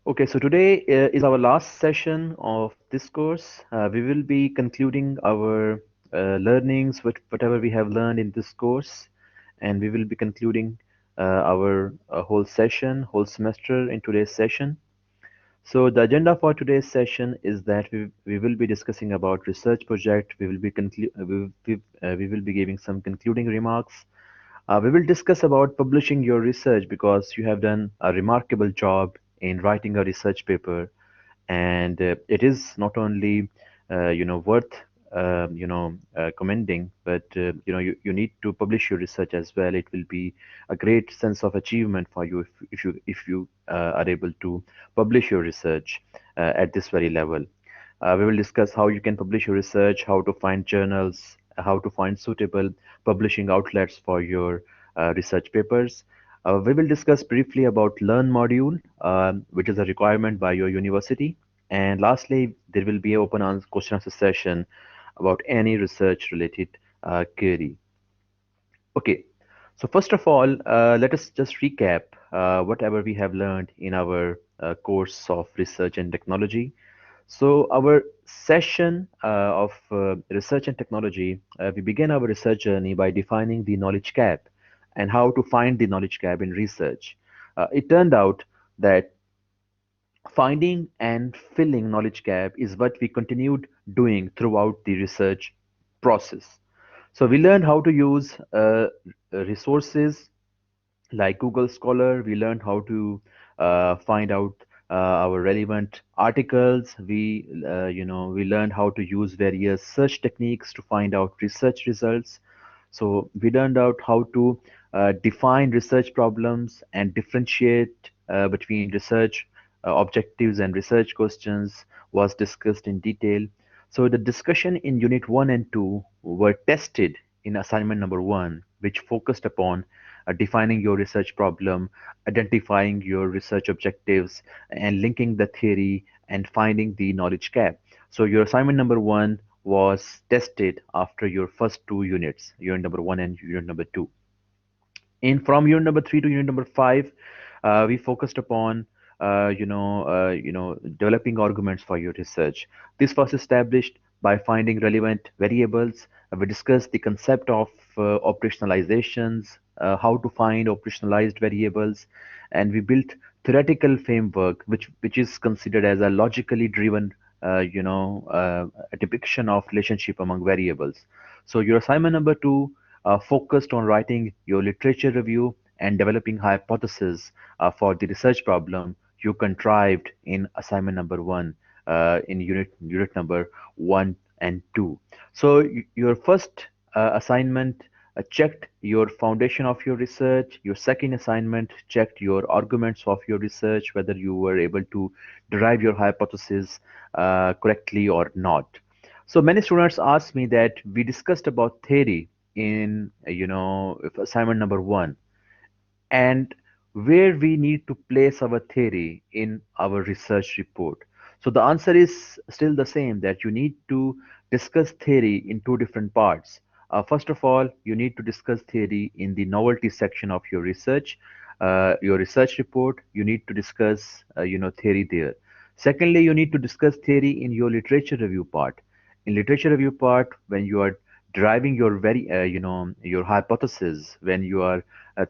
Okay, so today is our last session of this course. We will be concluding our learnings, whatever we have learned in this course, and we will be concluding our whole session, whole semester in today's session. So the agenda for today's session is that we will be discussing about research project. We will be giving some concluding remarks. We will discuss about publishing your research because you have done a remarkable job in writing a research paper, and it is not only worth commending, but you need to publish your research as well. It will be a great sense of achievement for you if you are able to publish your research at this very level. We will discuss how you can publish your research, how to find journals, how to find suitable publishing outlets for your research papers. We will discuss briefly about Learn module, which is a requirement by your university. And lastly, there will be an open question answer session about any research related query. Okay, so first of all, let us just recap whatever we have learned in our course of research and technology. So our session of research and technology, we began our research journey by defining the knowledge gap and how to find the knowledge gap in research. It turned out that finding and filling knowledge gap is what we continued doing throughout the research process. So we learned how to use resources like Google Scholar. We learned how to find out our relevant articles. We learned how to use various search techniques to find out research results. So we learned out how to define research problems and differentiate between research objectives and research questions was discussed in detail. So the discussion in Unit 1 and 2 were tested in assignment number 1, which focused upon defining your research problem, identifying your research objectives, and linking the theory and finding the knowledge gap. So your assignment number 1 was tested after your first two units, unit number 1 and unit number 2. In from unit number 3 to unit number 5, we focused upon developing arguments for your research. This was established by finding relevant variables. We discussed the concept of operationalizations, how to find operationalized variables, and we built theoretical framework which is considered as a logically driven a depiction of relationship among variables. So your assignment number 2 focused on writing your literature review and developing hypotheses for the research problem you contrived in assignment number 1 in unit number 1 and 2. So your first assignment checked your foundation of your research. Your second assignment checked your arguments of your research, whether you were able to derive your hypothesis correctly or not. So many students ask me that we discussed about theory in assignment number 1, and where we need to place our theory in our research report. So the answer is still the same, that you need to discuss theory in two different parts. First of all, you need to discuss theory in the novelty section of your research report. You need to discuss theory there. Secondly, you need to discuss theory in your literature review part. In literature review part, when you are deriving your your hypothesis, when you are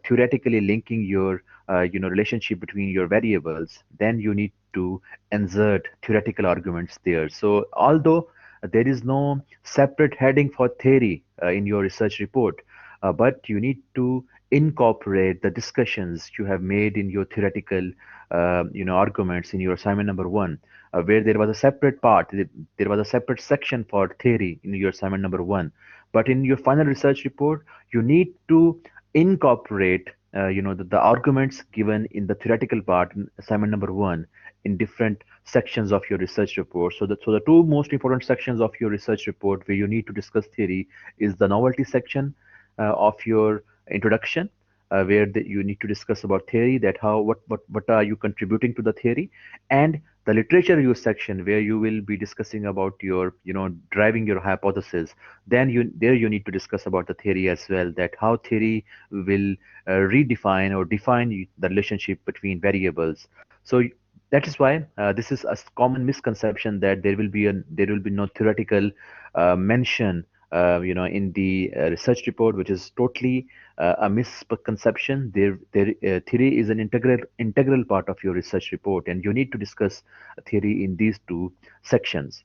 theoretically linking your relationship between your variables, then you need to insert theoretical arguments there. So although there is no separate heading for theory in your research report, but you need to incorporate the discussions you have made in your theoretical arguments in your assignment number 1, where there was a separate part, there was a separate section for theory in your assignment number 1, but in your final research report you need to incorporate the arguments given in the theoretical part in assignment number 1 in different sections of your research report. So the two most important sections of your research report where you need to discuss theory is the novelty section of your introduction, where you need to discuss about theory, that how what are you contributing to the theory, and the literature review section where you will be discussing about your driving your hypothesis. Then you need to discuss about the theory as well, that how theory will redefine or define the relationship between variables. So That is why this is a common misconception that there will be no theoretical mention in the research report, which is totally a misconception. Theory is an integral part of your research report, and you need to discuss theory in these two sections.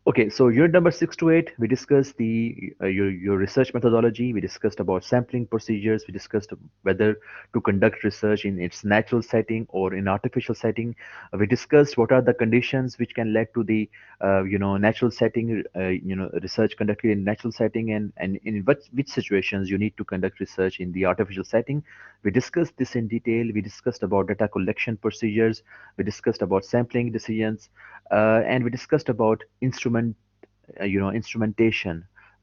Okay, so unit number 6 to 8, we discussed your research methodology. We discussed about sampling procedures. We discussed whether to conduct research in its natural setting or in artificial setting. We discussed what are the conditions which can lead to the natural setting, research conducted in natural setting, and in which situations you need to conduct research in the artificial setting. We discussed this in detail. We discussed about data collection procedures. We discussed about sampling decisions, and we discussed about instrumentation,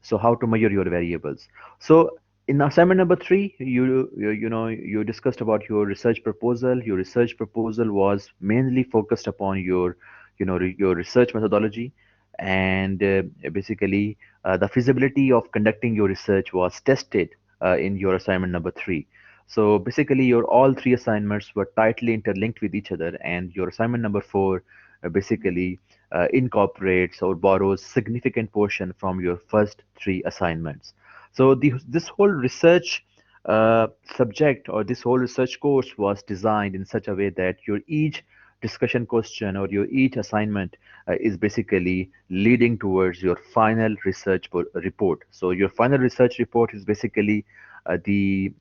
so how to measure your variables. So in assignment number 3, you discussed about your research proposal. Your research proposal was mainly focused upon your research methodology, and basically the feasibility of conducting your research was tested in your assignment number 3. So basically your all three assignments were tightly interlinked with each other, and your assignment number 4 basically incorporates or borrows significant portion from your first three assignments. So this whole research subject, or this whole research course, was designed in such a way that your each discussion question or your each assignment is basically leading towards your final report. So your final research report is basically the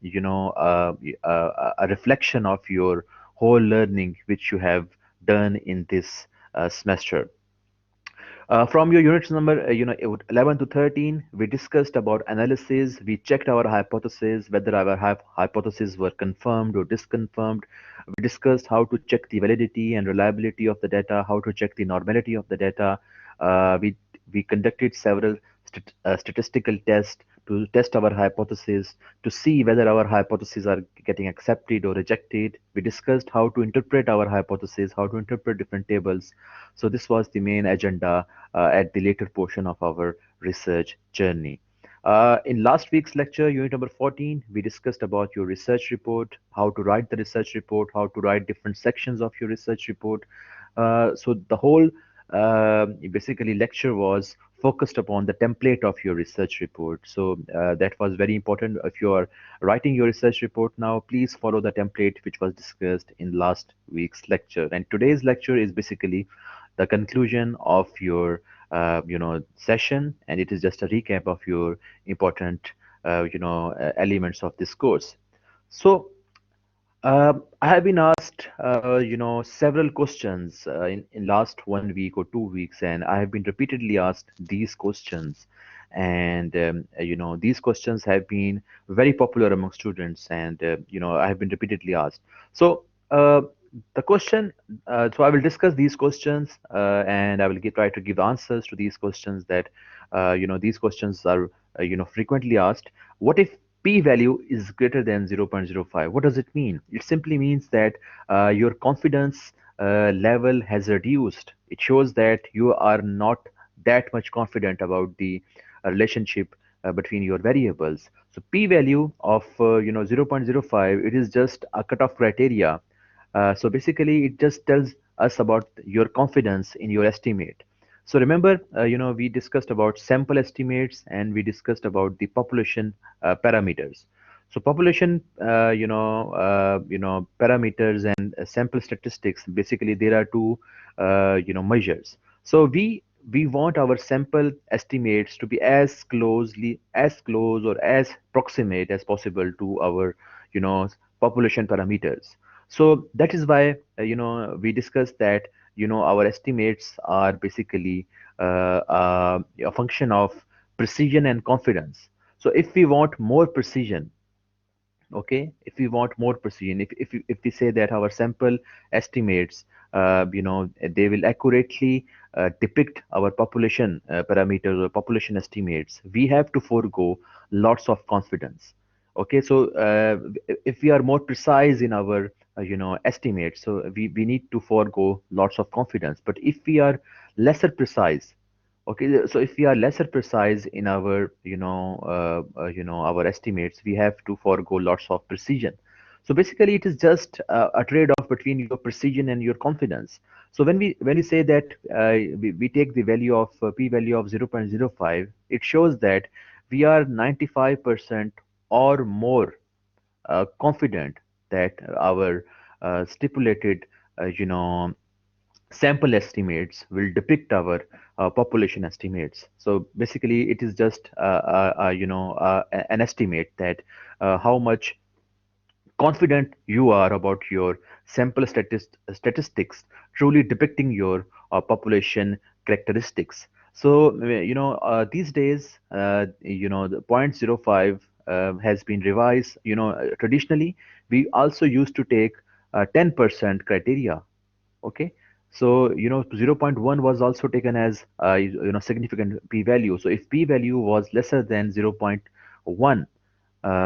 a reflection of your whole learning which you have done in this semester. From your units number, 11 to 13, we discussed about analysis. We checked our hypotheses, whether our hypotheses were confirmed or disconfirmed. We discussed how to check the validity and reliability of the data, how to check the normality of the data. We conducted several statistical tests to test our hypotheses, to see whether our hypotheses are getting accepted or rejected. We discussed how to interpret our hypotheses, how to interpret different tables. So this was the main agenda at the later portion of our research journey. In last week's lecture, unit number 14, we discussed about your research report, how to write the research report, how to write different sections of your research report. So the whole basically lecture was focused upon the template of your research report. So that was very important. If you are writing your research report now, please follow the template which was discussed in last week's lecture. And today's lecture is basically the conclusion of your session, and it is just a recap of your important elements of this course. So I have been asked, several questions in last 1 week or 2 weeks, and I have been repeatedly asked these questions, and these questions have been very popular among students, and I have been repeatedly asked. So the question, so I will discuss these questions, and I will try to give answers to these questions that, these questions are, frequently asked. What if p-value is greater than 0.05? What does it mean? It simply means that your confidence level has reduced. It shows that you are not that much confident about the relationship between your variables. So p-value of 0.05, it is just a cutoff criteria. So basically, it just tells us about your confidence in your estimate. So remember, we discussed about sample estimates, and we discussed about the population parameters. So population, parameters and sample statistics. Basically, there are two, measures. So we want our sample estimates to be as close or as proximate as possible to our, population parameters. So that is why, we discussed that, our estimates are basically a function of precision and confidence. So if we want more precision, okay, if we want more precision, if we say that our sample estimates, they will accurately depict our population parameters or population estimates, we have to forego lots of confidence. Okay, so if we are more precise in our estimates, so we need to forego lots of confidence. But if we are lesser precise, okay, so if we are lesser precise in our, our estimates, we have to forego lots of precision. So basically, it is just a trade-off between your precision and your confidence. So when we say that we take the value of p-value of 0.05, it shows that we are 95% or more confident that our stipulated, you know, sample estimates will depict our population estimates. So basically, it is just an estimate that how much confident you are about your sample statistics truly depicting your population characteristics. So, these days, the point zero 0.05 has been revised. Traditionally, we also used to take 10% criteria. Okay. So, 0.1 was also taken as, significant p-value. So if p-value was lesser than zero point 0.1,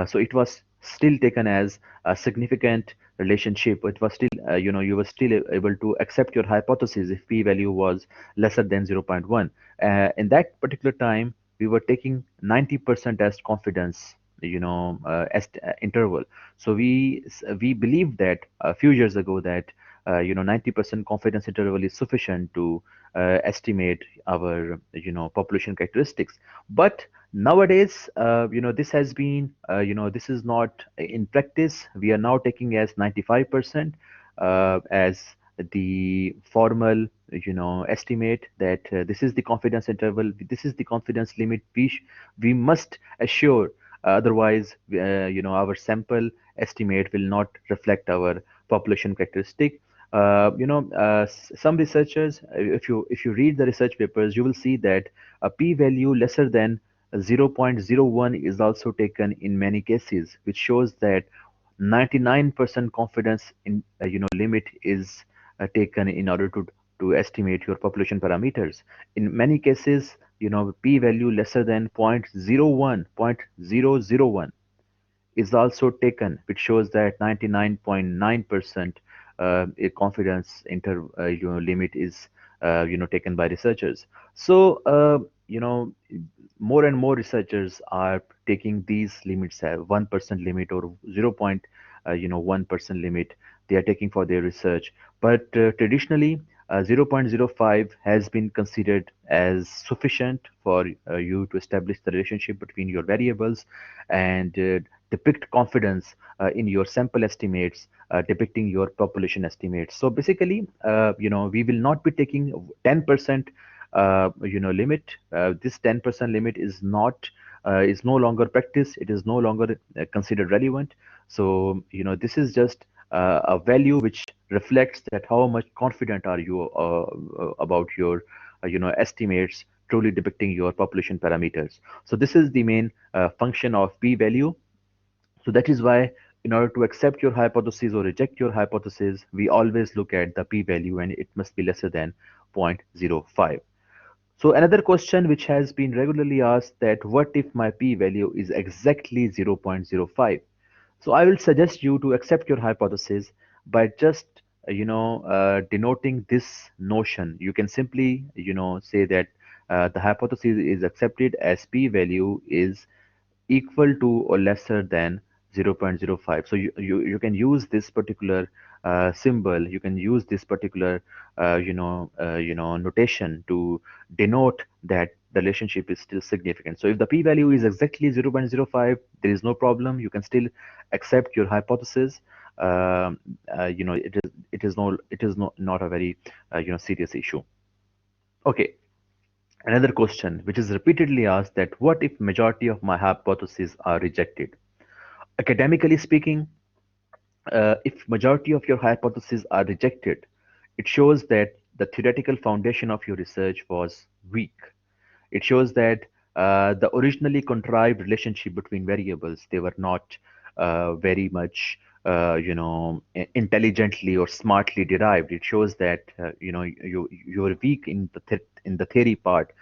so it was still taken as a significant relationship. It was still, you were still able to accept your hypothesis if p-value was lesser than zero point 0.1. In that particular time, we were taking 90% as confidence, interval. So we believed that a few years ago that 90% confidence interval is sufficient to estimate our population characteristics. But nowadays, this has been, this is not in practice. We are now taking as 95% as the formal, estimate that this is the confidence interval, this is the confidence limit we must assure. Otherwise, our sample estimate will not reflect our population characteristic. Some researchers, if you read the research papers, you will see that a p-value lesser than 0.01 is also taken in many cases, which shows that 99% confidence in limit is taken in order to estimate your population parameters. In many cases, p-value lesser than 0.01, 0.001 is also taken, which shows that 99.9% confidence limit is taken by researchers. So more and more researchers are taking these limits as 1% limit or 0.1% limit. They are taking for their research, but traditionally 0.05 has been considered as sufficient for you to establish the relationship between your variables and depict confidence in your sample estimates, depicting your population estimates. So basically, we will not be taking 10% limit. This 10% limit is no longer practiced. It is no longer considered relevant. So this is just a value which reflects that how much confident are you about your estimates truly depicting your population parameters. So this is the main function of p-value. So that is why, in order to accept your hypothesis or reject your hypothesis, we always look at the p-value and it must be lesser than 0.05. So another question which has been regularly asked, that what if my p-value is exactly 0.05? So I will suggest you to accept your hypothesis by just denoting this notion. You can simply say that the hypothesis is accepted as p-value is equal to or lesser than 0.05. So you can use this particular symbol, you can use this particular notation to denote that the relationship is still significant. So if the p-value is exactly 0.05, there is no problem. You can still accept your hypothesis. It is not a very serious issue. Okay. Another question which is repeatedly asked, that what if majority of my hypotheses are rejected? Academically speaking, if majority of your hypotheses are rejected, it shows that the theoretical foundation of your research was weak. It shows that the originally contrived relationship between variables, they were not very much intelligently or smartly derived. It shows that you're weak in the theory part.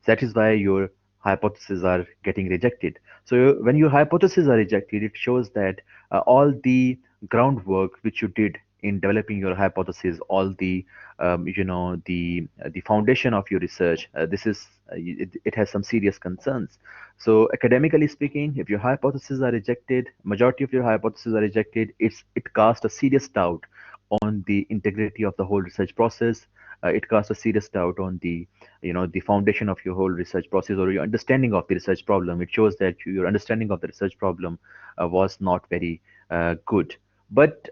That is why your hypotheses are getting rejected. So when your hypotheses are rejected, it shows that all the groundwork which you did in developing your hypothesis, all the the foundation of your research. This is it has some serious concerns. So academically speaking, if your hypotheses are rejected, majority of your hypotheses are rejected, it casts a serious doubt on the integrity of the whole research process. It casts a serious doubt on the the foundation of your whole research process or your understanding of the research problem. It shows that your understanding of the research problem was not very good. But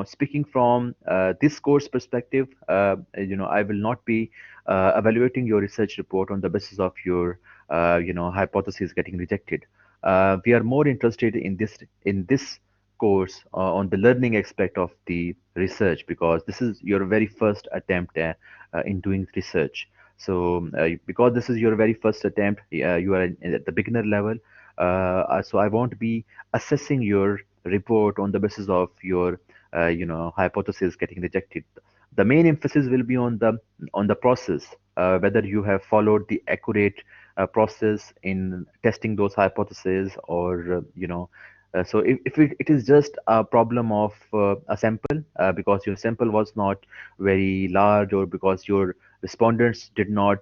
speaking from this course perspective, I will not be evaluating your research report on the basis of your hypothesis getting rejected. We are more interested in this course on the learning aspect of the research, because this is your very first attempt in doing research. So because this is your very first attempt, you are at the beginner level. So I won't be assessing your report on the basis of your hypothesis getting rejected. The main emphasis will be on the process, whether you have followed the accurate process in testing those hypotheses, or so if it is just a problem of a sample, because your sample was not very large, or because your respondents did not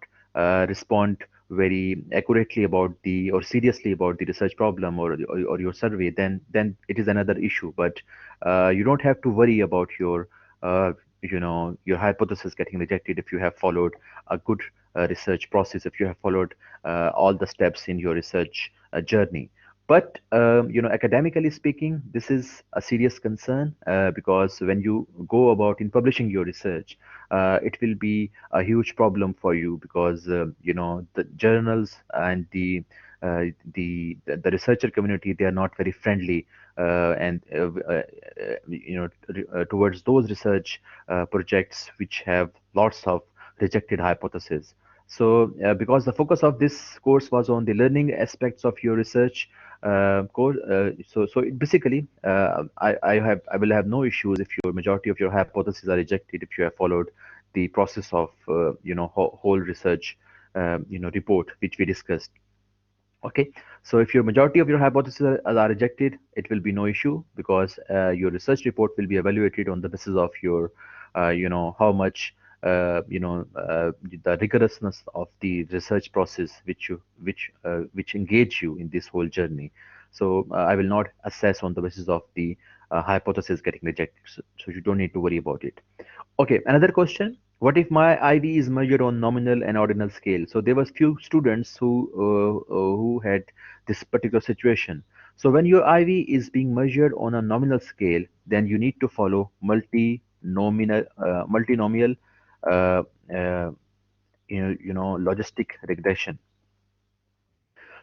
respond very accurately about the or seriously about the research problem, or your survey, then it is another issue. But you don't have to worry about uh, your hypothesis getting rejected if you have followed a good research process, if you have followed all the steps in your research journey. But academically speaking, this is a serious concern, because when you go about in publishing your research, it will be a huge problem for you, because the journals and the researcher community, they are not very friendly, and towards those research projects which have lots of rejected hypotheses. So because the focus of this course was on the learning aspects of your research course, basically I will have no issues if your majority of your hypotheses are rejected, if you have followed the process of whole research report which we discussed. Okay, so if your majority of your hypotheses are rejected, it will be no issue, because your research report will be evaluated on the basis of your, how much, the rigorousness of the research process which engage you in this whole journey. So I will not assess on the basis of the hypothesis getting rejected. So you don't need to worry about it. Okay, another question. What if my IV is measured on nominal and ordinal scale? So there was few students who had this particular situation. So when your IV is being measured on a nominal scale, then you need to follow multinomial, uh, uh, logistic regression.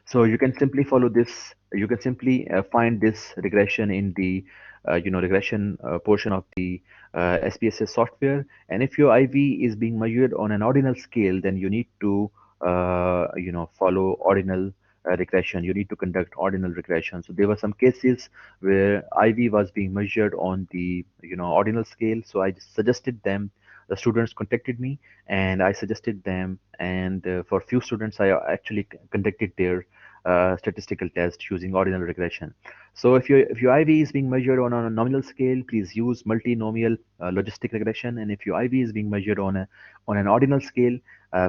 So you can simply follow this. You can simply find this regression in the regression portion of the SPSS software. And if your IV is being measured on an ordinal scale, then you need to follow ordinal regression. You need to conduct ordinal regression. So there were some cases where IV was being measured on the ordinal scale. So I suggested them. The students contacted me, and I suggested them. And for few students, I actually conducted their statistical test using ordinal regression. So if your IV is being measured on a nominal scale, please use multinomial logistic regression. And if your IV is being measured on an ordinal scale,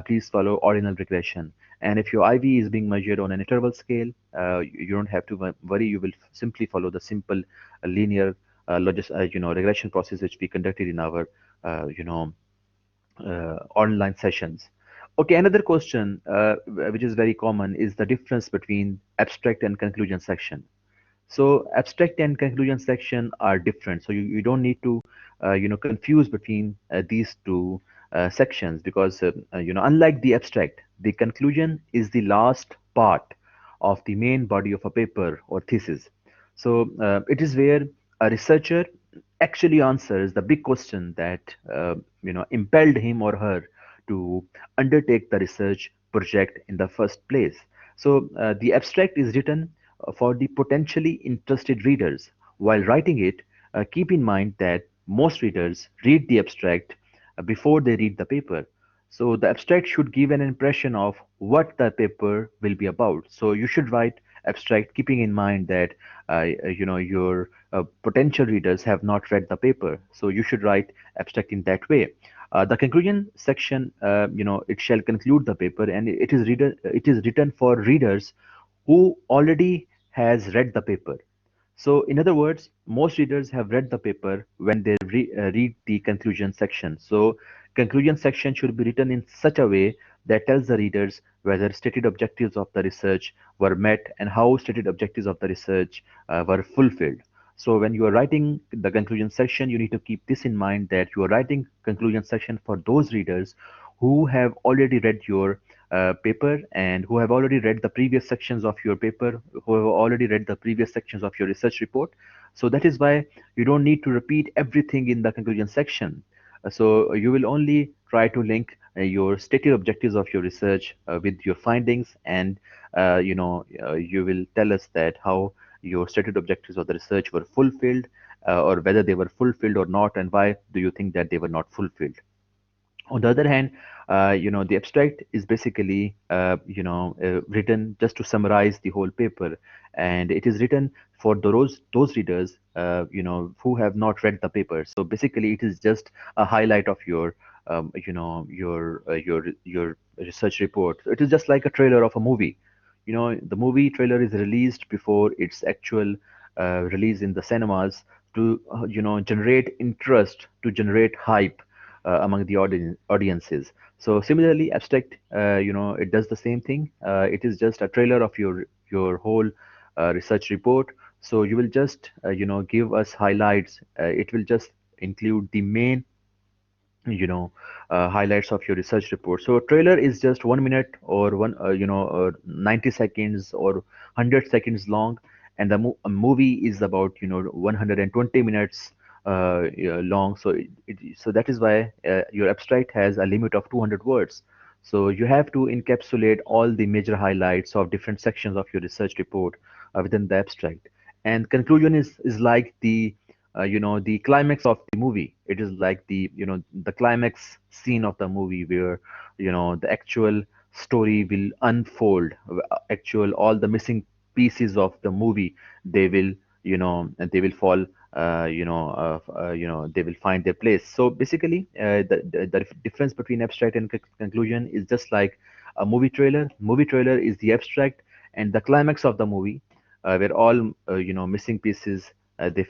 please follow ordinal regression. And if your IV is being measured on an interval scale, you don't have to worry. You will simply follow the simple linear regression process which we conducted in our uh, you know online sessions. Okay, another question which is very common is the difference between abstract and conclusion section. So abstract and conclusion section are different. So you don't need to confuse between these two sections, because unlike the abstract, the conclusion is the last part of the main body of a paper or thesis. So it is where a researcher actually answers the big question that impelled him or her to undertake the research project in the first place. So the abstract is written for the potentially interested readers. While writing it, keep in mind that most readers read the abstract before they read the paper. So the abstract should give an impression of what the paper will be about. So you should write abstract, keeping in mind that your potential readers have not read the paper. So you should write abstract in that way. The conclusion section, it shall conclude the paper, and it is written for readers who already has read the paper. So, in other words, most readers have read the paper when they read the conclusion section. So, conclusion section should be written in such a way that tells the readers whether stated objectives of the research were met and how stated objectives of the research were fulfilled. So, when you are writing the conclusion section, you need to keep this in mind that you are writing conclusion section for those readers who have already read your paper and who have already read the previous sections of your paper, who have already read the previous sections of your research report. So that is why you don't need to repeat everything in the conclusion section. So you will only try to link your stated objectives of your research with your findings, and you will tell us that how your stated objectives of the research were fulfilled, or whether they were fulfilled or not, and why do you think that they were not fulfilled. On the other hand, the abstract is basically written just to summarize the whole paper, and it is written for those readers who have not read the paper. So basically, it is just a highlight of your research report. So it is just like a trailer of a movie. The movie trailer is released before its actual release in the cinemas to generate interest, to generate hype among the audiences. So similarly, abstract, it does the same thing. It is just a trailer of your whole research report. So you will just give us highlights. It will just include the main highlights of your research report. So a trailer is just 1 minute or 90 seconds or 100 seconds long, and a movie is about 120 minutes long. So so that is why your abstract has a limit of 200 words. So you have to encapsulate all the major highlights of different sections of your research report within the abstract. And conclusion is like the climax of the movie. It is like the climax scene of the movie where the actual story will unfold. Actual all the missing pieces of the movie, they will they will fall, they will find their place. So basically, the difference between abstract and conclusion is just like a movie trailer is the abstract, and the climax of the movie, where all missing pieces, they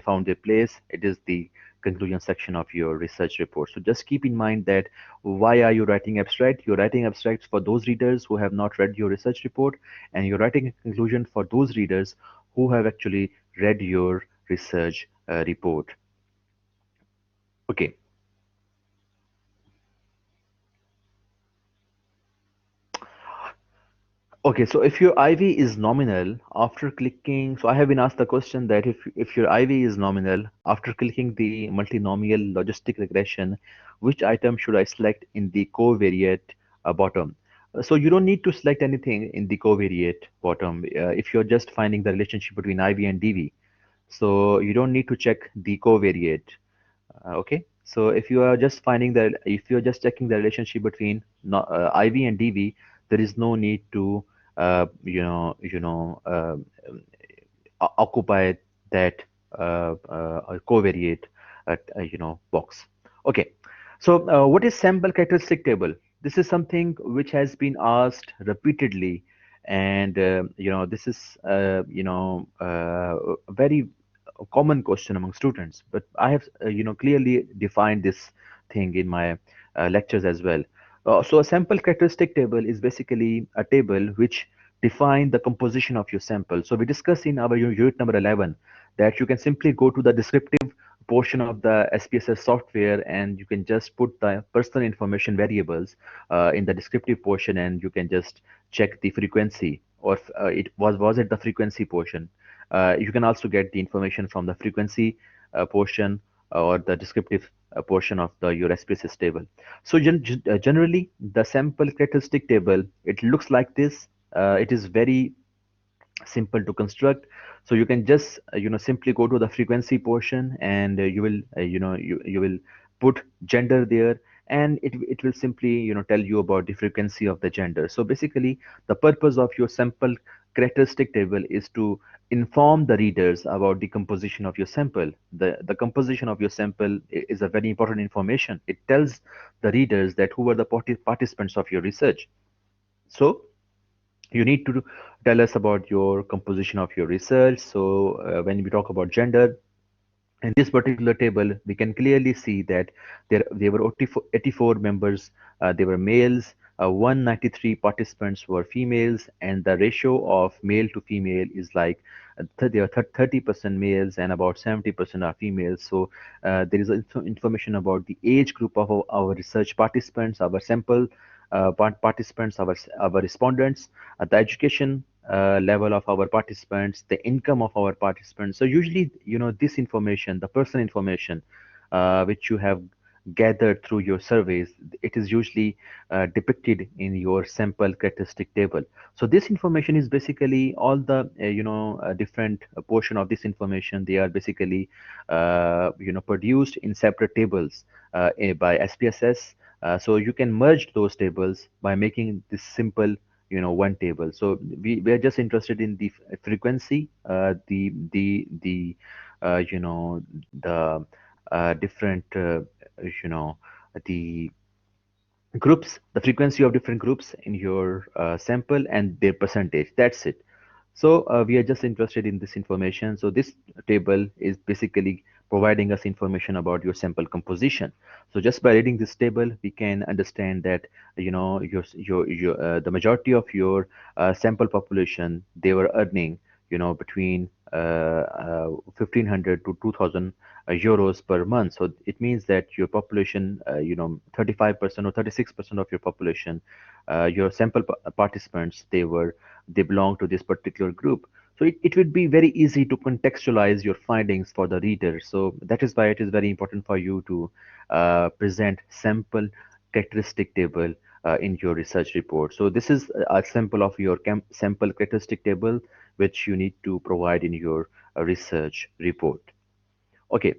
found their place. It is the conclusion section of your research report. So just keep in mind that why are you writing abstract? You're writing abstracts for those readers who have not read your research report, and you're writing a conclusion for those readers who have actually read your research report. Okay. Okay, so if your IV is nominal after clicking, so I have been asked the question that if your IV is nominal after clicking the multinomial logistic regression, which item should I select in the covariate bottom? So you don't need to select anything in the covariate bottom if you're just finding the relationship between IV and DV. So you don't need to check the covariate. Okay, so if you're just checking the relationship between IV and DV, there is no need to occupy that covariate box. Okay, so what is sample characteristic table? This is something which has been asked repeatedly, and this is a very common question among students. But I have clearly defined this thing in my lectures as well. So a sample characteristic table is basically a table which define the composition of your sample. So we discussed in our unit number 11 that you can simply go to the descriptive portion of the SPSS software, and you can just put the personal information variables in the descriptive portion, and you can just check the frequency, or it was it the frequency portion. You can also get the information from the frequency portion or the descriptive portion of your SPSS table. So generally, the sample characteristic table, it looks like this. It is very simple to construct. So you can just simply go to the frequency portion, and you will put gender there, and it will simply tell you about the frequency of the gender. So basically, the purpose of your sample characteristic table is to inform the readers about the composition of your sample. The composition of your sample is a very important information. It tells the readers that who are the participants of your research. So you need to tell us about your composition of your research. So when we talk about gender, in this particular table, we can clearly see that there were 84 members, they were males, 193 participants were females, and the ratio of male to female is like there are 30% males and about 70% are females. So there is information about the age group of our research participants, our sample participants, our respondents, the education level of our participants, the income of our participants. So usually, this information, the personal information, which you have gathered through your surveys, it is usually depicted in your sample characteristic table. So this information is basically all the different portion of this information. They are basically produced in separate tables by SPSS. So you can merge those tables by making this simple one table. So we are just interested in the frequency, the different you know the groups, the frequency of different groups in your sample and their percentage. That's it. So we are just interested in this information. So this table is basically providing us information about your sample composition. So just by reading this table, we can understand that the majority of your sample population, they were earning between 1,500 to 2,000 euros per month. So it means that your population, 35% or 36% of your population, your sample participants, they belong to this particular group. So it would be very easy to contextualize your findings for the reader. So that is why it is very important for you to present sample characteristic table in your research report. So this is a sample of your sample characteristic table, which you need to provide in your research report. Okay,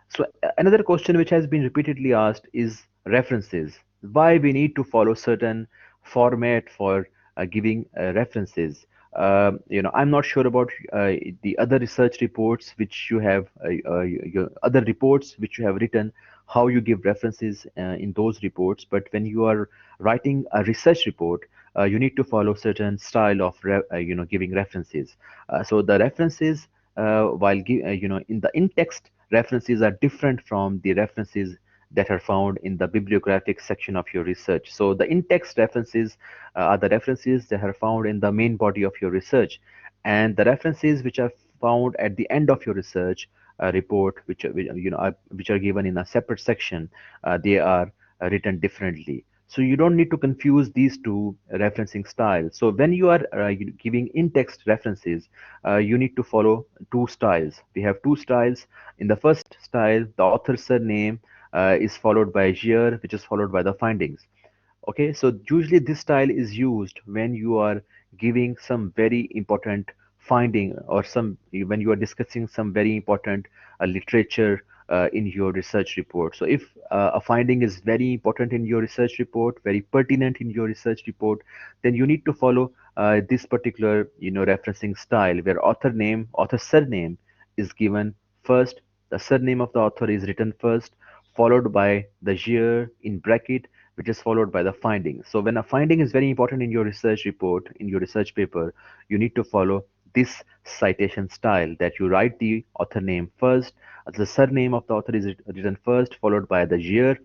so another question which has been repeatedly asked is references. Why we need to follow certain format for giving references. I'm not sure about the other research reports which you have, your other reports which you have written, how you give references in those reports. But when you are writing a research report, you need to follow certain style of giving references. So the references, in the in-text references are different from the references that are found in the bibliographic section of your research. So the in-text references are the references that are found in the main body of your research, and the references which are found at the end of your research report, which are given in a separate section, they are written differently. So you don't need to confuse these two referencing styles. So when you are giving in-text references, you need to follow two styles. We have two styles. In the first style, the author's surname is followed by year, which is followed by the findings. Okay, so usually this style is used when you are giving some very important finding, or some when you are discussing some very important literature in your research report. So if a finding is very important in your research report, very pertinent in your research report, then you need to follow this particular referencing style, where author surname is given first, the surname of the author is written first, followed by the year in bracket, which is followed by the finding. So when a finding is very important in your research report, in your research paper, you need to follow this citation style, that you write the author name first, the surname of the author is written first, followed by the year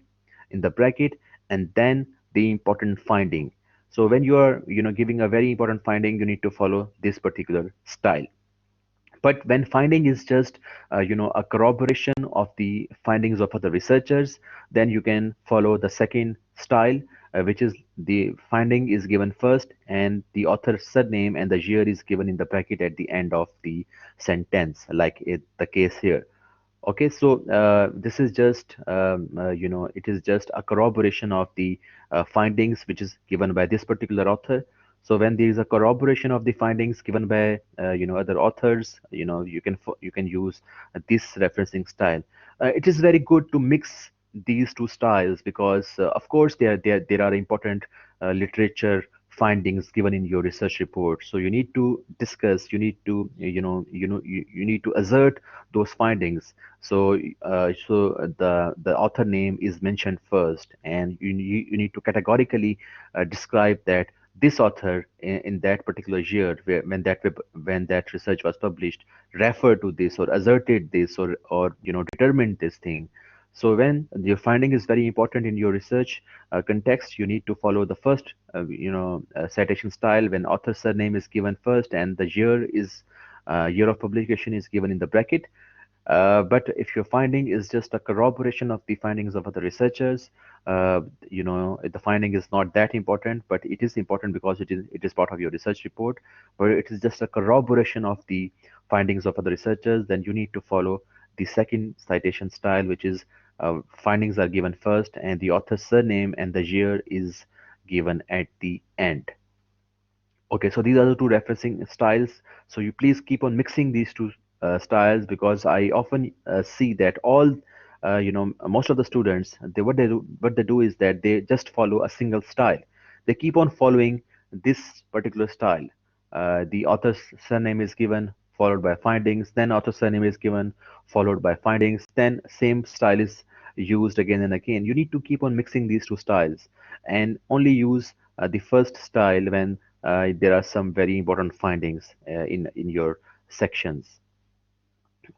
in the bracket, and then the important finding. So when you are giving a very important finding, you need to follow this particular style. But when finding is just a corroboration of the findings of other researchers, then you can follow the second style, which is the finding is given first and the author's surname and the year is given in the bracket at the end of the sentence, like the case here. Okay, so this is just it is just a corroboration of the findings which is given by this particular author. So when there is a corroboration of the findings given by other authors, you can use this referencing style. It is very good to mix these two styles because, of course, there are important literature findings given in your research report. So you need to discuss, you need to, you need to assert those findings. So the author name is mentioned first, and you need to categorically describe that this author in that particular year, when that research was published, referred to this or asserted this or determined this thing. So when your finding is very important in your research context, you need to follow the first citation style, when author surname is given first and the year of publication is given in the bracket. But if your finding is just a corroboration of the findings of other researchers, the finding is not that important, but it is important because it is part of your research report. But it is just a corroboration of the findings of other researchers, then you need to follow the second citation style, which is findings are given first and the author's surname and the year is given at the end. Okay, so these are the two referencing styles. So you please keep on mixing these two styles, because I often see that most of the students, what they do is that they just follow a single style. They keep on following this particular style. The author's surname is given, followed by findings, then author's surname is given, followed by findings, then same style is used again and again. You need to keep on mixing these two styles and only use the first style when there are some very important findings in your sections.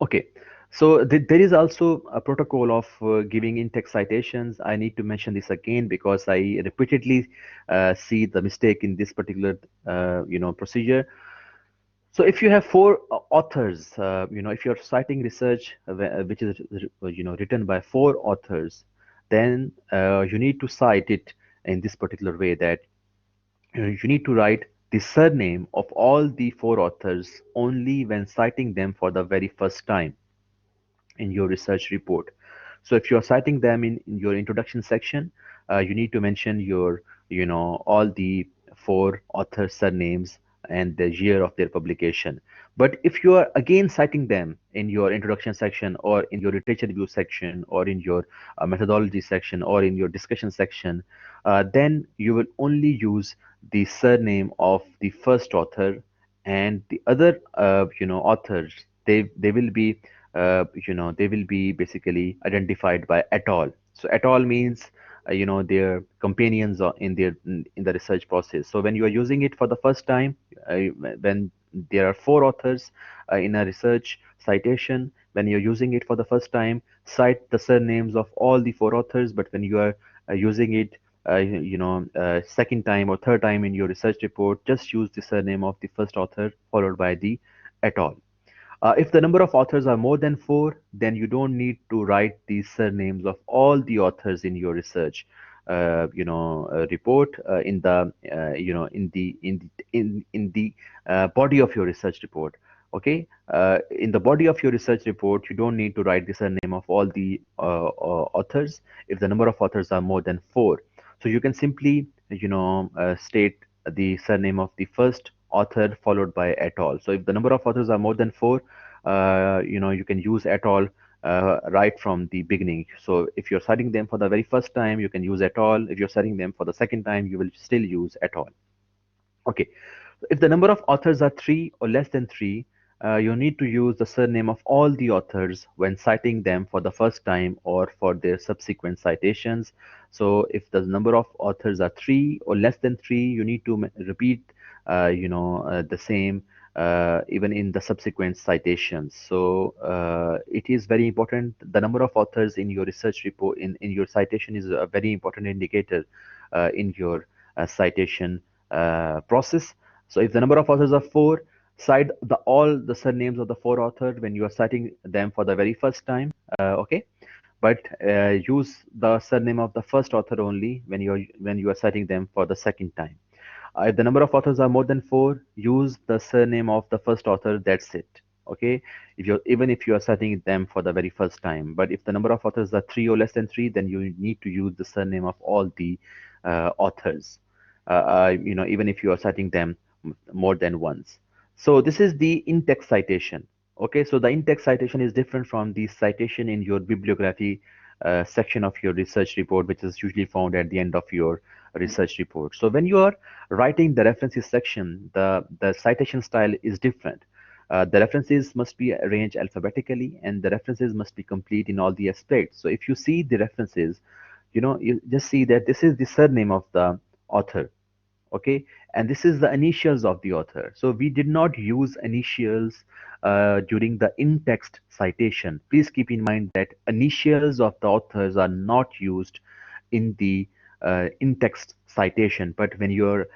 Okay, so there is also a protocol of giving in-text citations. I need to mention this again because I repeatedly see the mistake in this particular procedure. So if you have four authors, if you're citing research which is written by four authors, then you need to cite it in this particular way, that you need to write the surname of all the four authors only when citing them for the very first time in your research report. So if you're citing them in your introduction section, you need to mention all the four author surnames and the year of their publication. But if you are again citing them in your introduction section or in your literature review section or in your methodology section or in your discussion section, then you will only use the surname of the first author, and the other authors, they will be basically identified by et al. So et al means their companions in the research process. So when you are using it for the first time, when there are four authors in a research citation, when you're using it for the first time, cite the surnames of all the four authors. But when you are using it second time or third time in your research report, just use the surname of the first author followed by the et al. If the number of authors are more than four, then you don't need to write the surnames of all the authors in your research, report in the body of your research report. Okay, in the body of your research report, you don't need to write the surname of all the authors if the number of authors are more than four. So you can simply, state the surname of the first author followed by et al. So if the number of authors are more than four, you can use et al. Right from the beginning. So if you're citing them for the very first time, you can use et al. If you're citing them for the second time, you will still use et al. Okay, if the number of authors are three or less than three, you need to use the surname of all the authors when citing them for the first time or for their subsequent citations. So if the number of authors are three or less than three, you need to repeat, the same even in the subsequent citations. So it is very important. The number of authors in your research report in your citation is a very important indicator in your citation process. So if the number of authors are four, cite all the surnames of the four authors when you are citing them for the very first time. Okay, but use the surname of the first author only when you are citing them for the second time. If the number of authors are more than four, use the surname of the first author. That's it. Okay. If you are citing them for the very first time, but if the number of authors are three or less than three, then you need to use the surname of all the authors. Even if you are citing them more than once. So this is the in-text citation. Okay. So the in-text citation is different from the citation in your bibliography section of your research report, which is usually found at the end of your research report. So when you are writing the references section, the citation style is different. The references must be arranged alphabetically, and the references must be complete in all the aspects. So if you see the references, you just see that this is the surname of the author, okay, and this is the initials of the author. So we did not use initials during the in-text citation. Please keep in mind that initials of the authors are not used in the in-text citation, but when you're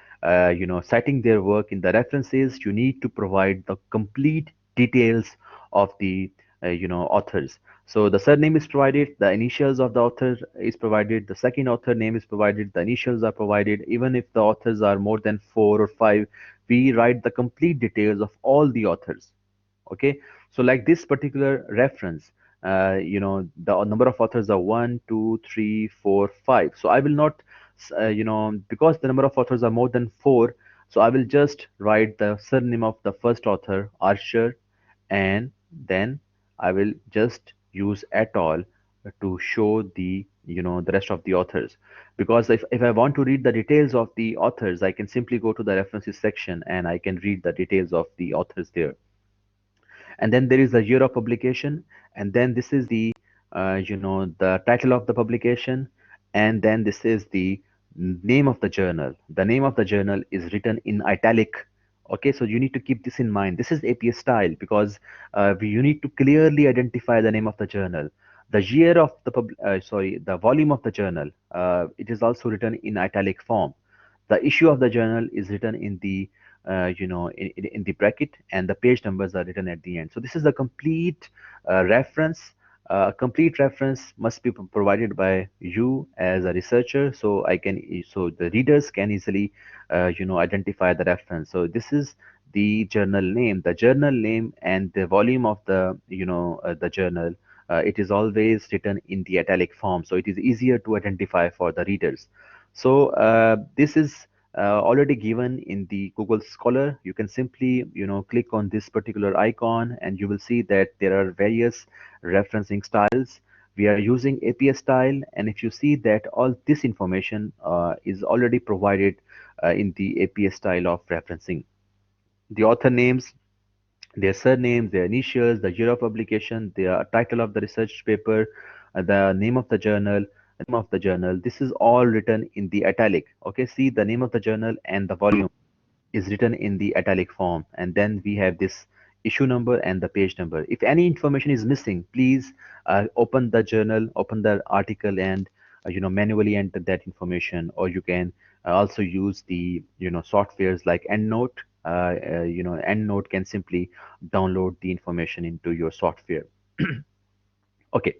citing their work in the references, you need to provide the complete details of the authors. So the surname is provided, the initials of the author is provided, the second author name is provided, the initials are provided. Even if the authors are more than four or five, we write the complete details of all the authors. Okay, so like this particular reference, the number of authors are one, two, three, four, five. So I will not, because the number of authors are more than four, so I will just write the surname of the first author, Archer, and then I will just use et al to show the rest of the authors. Because if I want to read the details of the authors, I can simply go to the references section and I can read the details of the authors there. And then there is the year of publication, and then this is the title of the publication, and then this is the name of the journal. The name of the journal is written in italic. Okay, so you need to keep this in mind. This is APS style because you need to clearly identify the name of the journal. The year of the volume of the journal, it is also written in italic form. The issue of the journal is written in the in the bracket, and the page numbers are written at the end. So this is a complete reference. Complete reference must be provided by you as a researcher, so the readers can easily identify the reference. So this is the journal name and the volume of the journal. It is always written in the italic form, so it is easier to identify for the readers. So this is already given in the Google Scholar. You can simply, click on this particular icon, and you will see that there are various referencing styles. We are using APS style, and if you see that all this information is already provided in the APS style of referencing. The author names, their surnames, their initials, the year of publication, the title of the research paper, the name of the journal, This is all written in the italic. Okay, see the name of the journal and the volume is written in the italic form, and then we have this issue number and the page number. If any information is missing, please open the journal, open the article, and manually enter that information. Or you can also use the softwares like EndNote. EndNote can simply download the information into your software. Okay,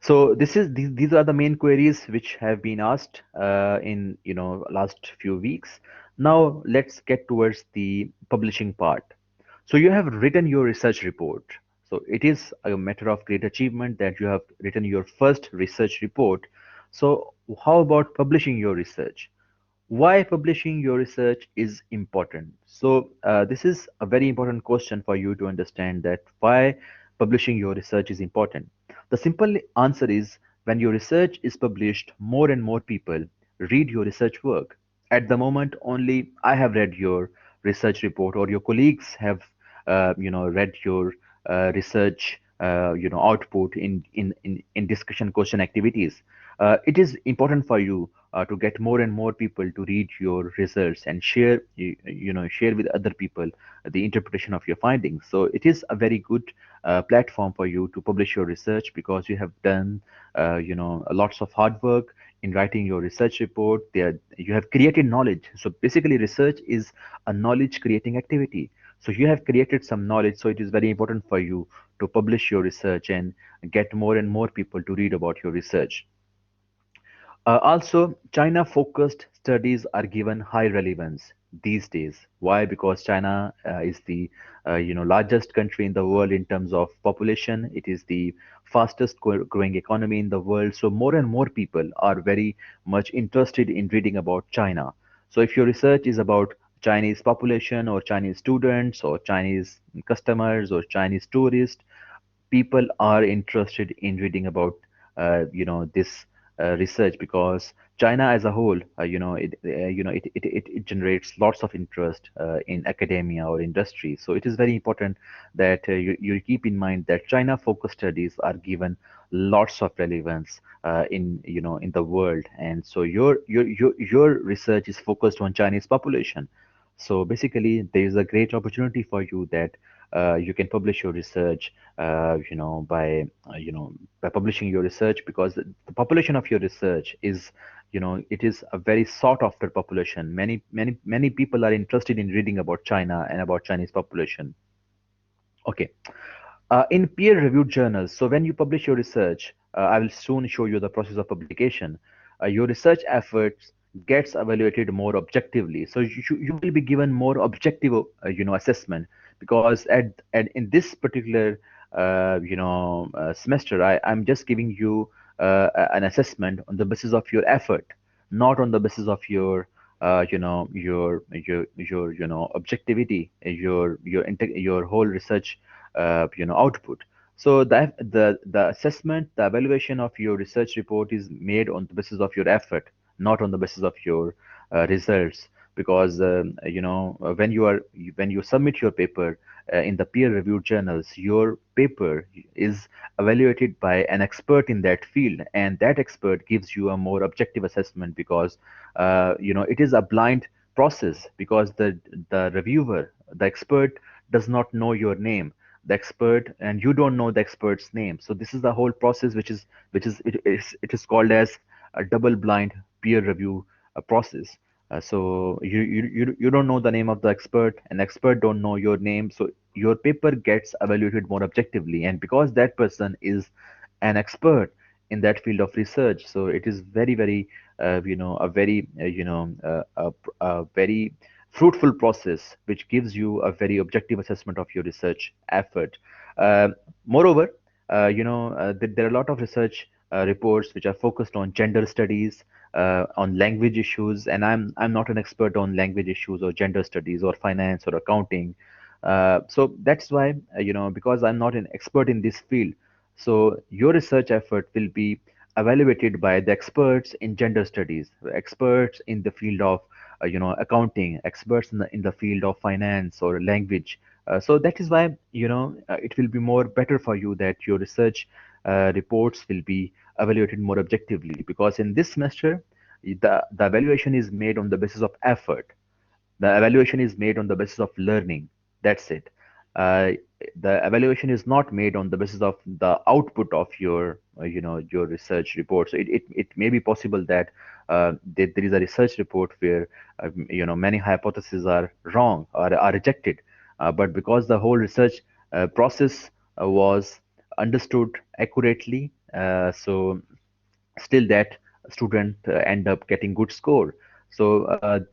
so these are the main queries which have been asked in last few weeks. Now let's get towards the publishing part. So you have written your research report. So it is a matter of great achievement that you have written your first research report. So how about publishing your research? Why publishing your research is important? So this is a very important question for you to understand, that why publishing your research is important. The simple answer is, when your research is published, more and more people read your research work. At the moment, only I have read your research report, or your colleagues have read your research output in discussion question activities. It is important for you to get more and more people to read your results and share with other people the interpretation of your findings. So it is a very good platform for you to publish your research, because you have done lots of hard work in writing your research report. There you have created knowledge. So basically research is a knowledge creating activity. So you have created some knowledge, so it is very important for you to publish your research and get more and more people to read about your research. Also, China-focused studies are given high relevance these days. Why? Because China is the largest country in the world in terms of population. It is the fastest growing economy in the world. So more and more people are very much interested in reading about China. So if your research is about Chinese population, or Chinese students, or Chinese customers, or Chinese tourists, people are interested in reading about this research, because China as a whole, it generates lots of interest in academia or industry. So it is very important that you keep in mind that China focused studies are given lots of relevance in the world. And so your research is focused on Chinese population. So basically there is a great opportunity for you that you can publish your research by publishing your research, because the population of your research is, it is a very sought after population. Many people are interested in reading about China and about Chinese population. Okay. In peer-reviewed journals, so when you publish your research, I will soon show you the process of publication. Your research efforts gets evaluated more objectively. So you will be given more objective, assessment, because at in this particular, semester, I'm just giving you an assessment on the basis of your effort, not on the basis of your, objectivity, your whole research output. So the assessment, the evaluation of your research report is made on the basis of your effort, not on the basis of your results. Because when you submit your paper in the peer reviewed journals, your paper is evaluated by an expert in that field, and that expert gives you a more objective assessment, because it is a blind process, because the reviewer, the expert, does not know your name, the expert, and you don't know the expert's name. So this is the whole process, which is called as a double blind peer review process. So you don't know the name of the expert, and expert don't know your name, so your paper gets evaluated more objectively. And because that person is an expert in that field of research, so it is very a very a very fruitful process, which gives you a very objective assessment of your research effort. Uh, Moreover, there are a lot of research reports which are focused on gender studies, on language issues, and I'm not an expert on language issues or gender studies or finance or accounting. So that's why, because I'm not an expert in this field, so your research effort will be evaluated by the experts in gender studies, experts in the field of accounting, experts in the field of finance or language. So that is why, it will be more better for you that your research reports will be evaluated more objectively, because in this semester the evaluation is made on the basis of effort, the evaluation is made on the basis of learning. That's it. uh, the evaluation is not made on the basis of the output of your research report. So it may be possible that there is a research report where many hypotheses are wrong or are rejected, but because the whole research process was understood accurately, so still that student end up getting good score. So the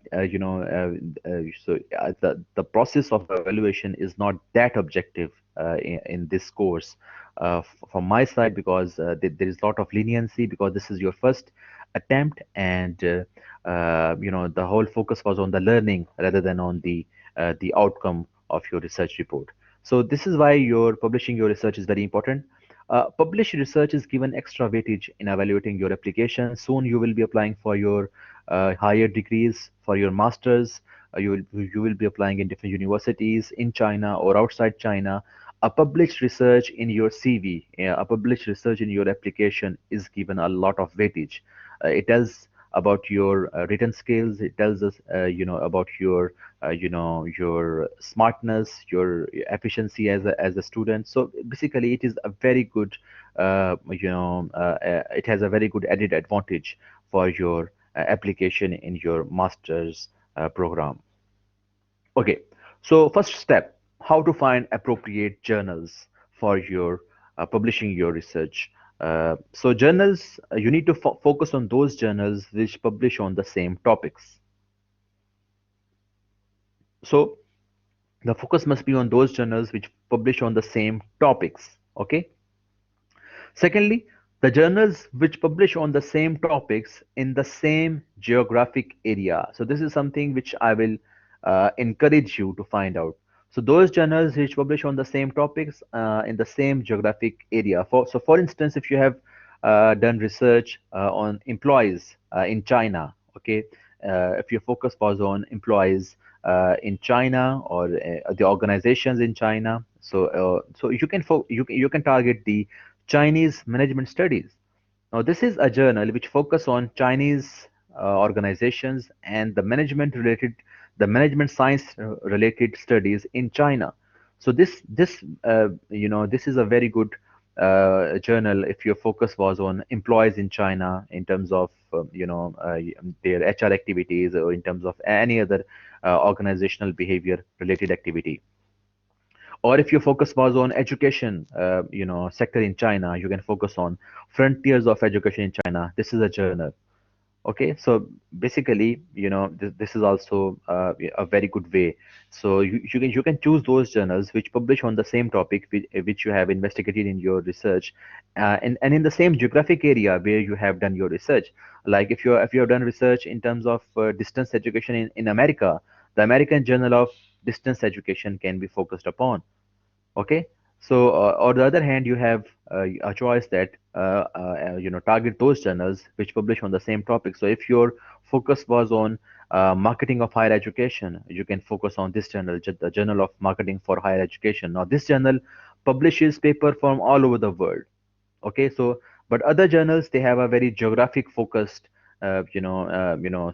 process of evaluation is not that objective in this course, from my side, because there is a lot of leniency, because this is your first attempt, and the whole focus was on the learning rather than on the outcome of your research report. So this is why your publishing your research is very important. Published research is given extra weightage in evaluating your application. Soon you will be applying for your higher degrees, for your masters. You will be applying in different universities in China or outside China. A published research in your CV, a published research in your application is given a lot of weightage. It tells about your written skills. It tells us, about your smartness, your efficiency as a student. So basically, it is a very good, it has a very good added advantage for your application in your master's program. Okay, so first step, how to find appropriate journals for your publishing your research. So journals, you need to focus on those journals which publish on the same topics. So the focus must be on those journals which publish on the same topics. Okay. Secondly, the journals which publish on the same topics in the same geographic area. So this is something which I will encourage you to find out. So those journals which publish on the same topics in the same geographic area. For instance, if you have done research on employees in China, okay, if your focus was on employees in China or the organizations in China, so you can you can target the Chinese management studies. Now, this is a journal which focus on Chinese organizations and the management science related studies in China. So this is a very good journal if your focus was on employees in China in terms of their HR activities or in terms of any other organizational behavior related activity. Or if your focus was on education, sector in China, you can focus on frontiers of education in China. This is a journal. Okay, so basically, this is also a very good way. So you can choose those journals which publish on the same topic which you have investigated in your research, and in the same geographic area where you have done your research. Like if you have done research in terms of distance education in America, the American Journal of Distance Education can be focused upon. Okay, so on the other hand, you have a choice that target those journals which publish on the same topic. So if your focus was on marketing of higher education, you can focus on this journal, the Journal of Marketing for Higher Education. Now, this journal publishes paper from all over the world. Okay, so but other journals they have a very geographic focused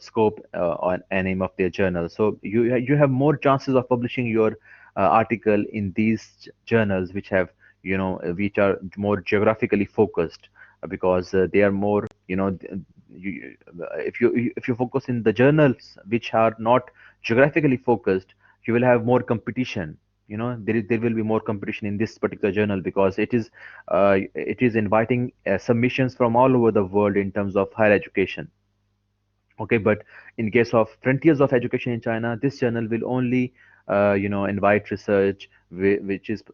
scope on and aim of their journal. So you have more chances of publishing your article in these journals which have which are more geographically focused because they are more if you focus in the journals which are not geographically focused, you will have more competition. There will be more competition in this particular journal because it is inviting submissions from all over the world in terms of higher education. Okay, but in case of frontiers of education in China, this journal will only invite research which is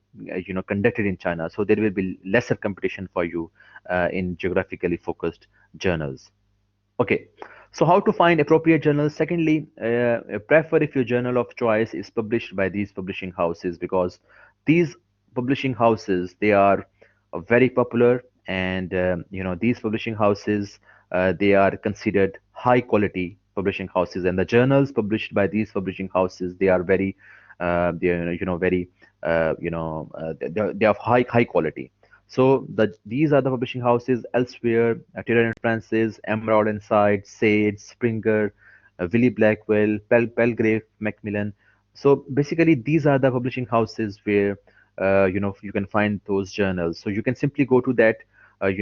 conducted in China. So there will be lesser competition for you in geographically focused journals. Okay, so how to find appropriate journals? Secondly, prefer if your journal of choice is published by these publishing houses because these publishing houses they are very popular and these publishing houses they are considered high quality publishing houses and the journals published by these publishing houses they are very they are very they are of high quality. So these are the publishing houses elsewhere: Taylor and Francis, Emerald Insight, Sage, Springer, Willie Blackwell, Pelgrave, Macmillan. So basically, these are the publishing houses where you can find those journals. So you can simply go to that a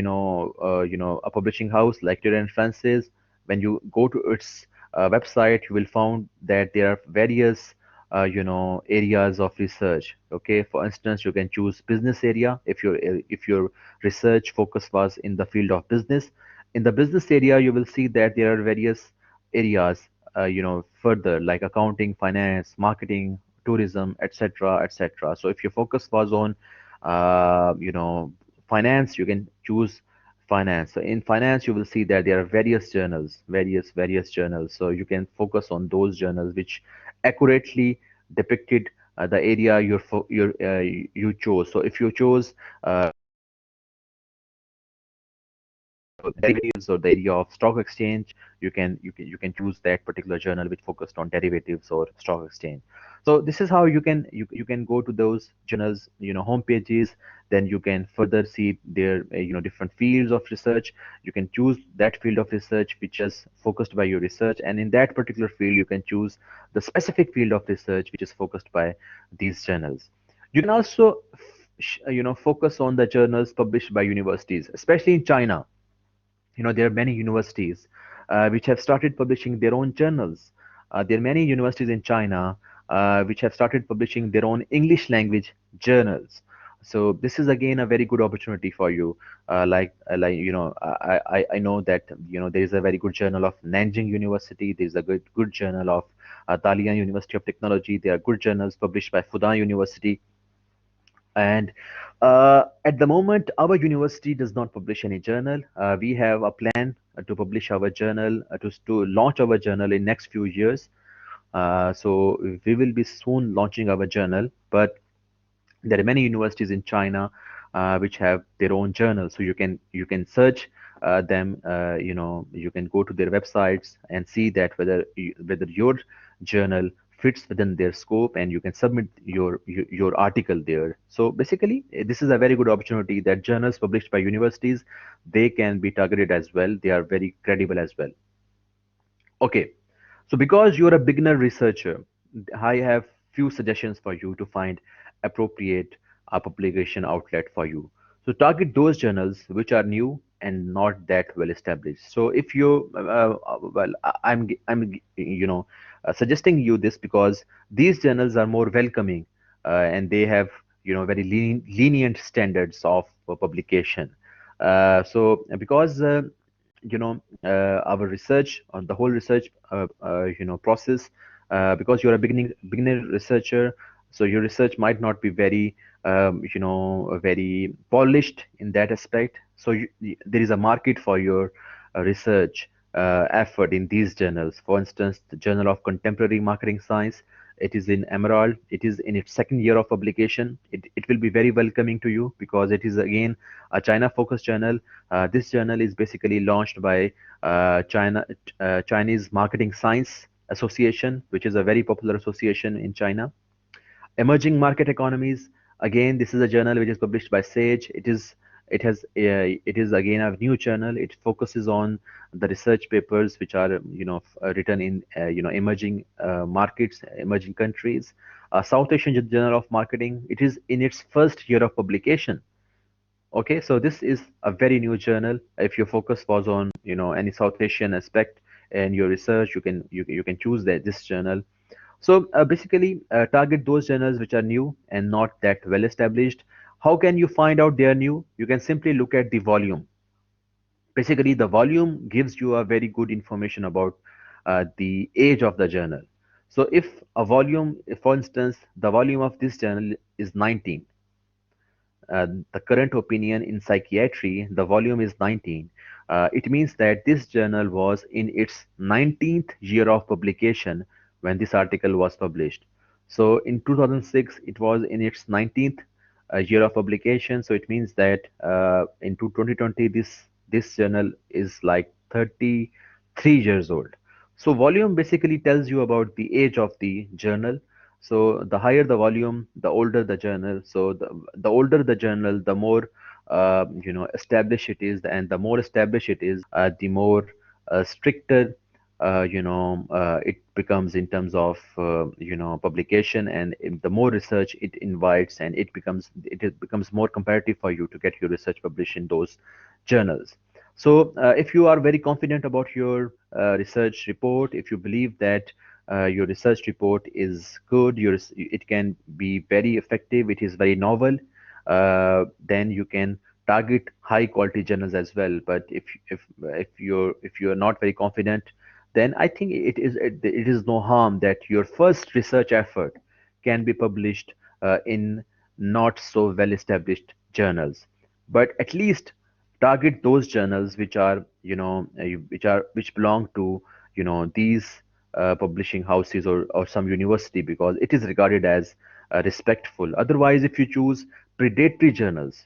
publishing house like Taylor and Francis. When you go to its website, you will find that there are various areas of research. Okay, for instance, you can choose business area if your research focus was in the field of business. In the business area you will see that there are various areas further like accounting, finance, marketing, tourism, etc., etc. So if your focus was on finance, you can choose finance. So in finance you will see that there are various journals, so you can focus on those journals which accurately depicted the area you chose. So if you chose derivatives or the area of stock exchange, you can choose that particular journal which focused on derivatives or stock exchange. So this is how you can go to those journals home pages. Then you can further see their different fields of research. You can choose that field of research which is focused by your research, and in that particular field you can choose the specific field of research which is focused by these journals. You can also focus on the journals published by universities, especially in China. There are many universities which have started publishing their own journals. There are many universities in China which have started publishing their own English language journals. So this is again a very good opportunity for you. I know that there is a very good journal of Nanjing University. There is a good journal of Dalian University of Technology. There are good journals published by Fudan University. And at the moment, our university does not publish any journal. We have a plan to publish our journal, to launch our journal in next few years. So we will be soon launching our journal, but there are many universities in China which have their own journals. So you can search them. You can go to their websites and see that whether your journal fits within their scope, and you can submit your article there. So basically, this is a very good opportunity that journals published by universities, they can be targeted as well. They are very credible as well. Okay, so because you're a beginner researcher, I have few suggestions for you to find appropriate publication outlet for you. So target those journals which are new and not that well established. So if you, well, I'm, suggesting you this because these journals are more welcoming, and they have, very lenient standards of publication. So because our research on the whole research process, because you're a beginner researcher, so your research might not be very polished in that aspect. So there is a market for your research effort in these journals. For instance, the Journal of Contemporary Marketing Science, it is in Emerald. It is in its second year of publication. It will be very welcoming to you because it is again a China focused journal. This journal is basically launched by Chinese Marketing Science Association, which is a very popular association in China. Emerging Market Economies. Again, this is a journal which is published by Sage. It is again a new journal. It focuses on the research papers which are written in emerging markets, emerging countries. South Asian Journal of Marketing. It is in its first year of publication. Okay, so this is a very new journal. If your focus was on, any South Asian aspect in your research, you can choose this journal. So basically, target those journals which are new and not that well established. How can you find out they are new? You can simply look at the volume. Basically, the volume gives you a very good information about the age of the journal. So if, for instance, the volume of this journal is 19, the current opinion in psychiatry, the volume is 19. It means that this journal was in its 19th year of publication when this article was published. So in 2006, it was in its 19th year of publication. So it means that in 2020, this journal is like 33 years old. So volume basically tells you about the age of the journal. So the higher the volume, the older the journal. So the older the journal, the more established it is, and the more established it is, the more stricter it becomes in terms of publication, and the more research it invites, and it becomes more comparative for you to get your research published in those journals. So if you are very confident about your research report, if you believe that your research report is good, it can be very effective, it is very novel, then you can target high quality journals as well. But if you're not very confident, then I think it is no harm that your first research effort can be published in not so well established journals. But at least target those journals which are which belong to these publishing houses, or some university, because it is regarded as respectful. Otherwise, if you choose predatory journals,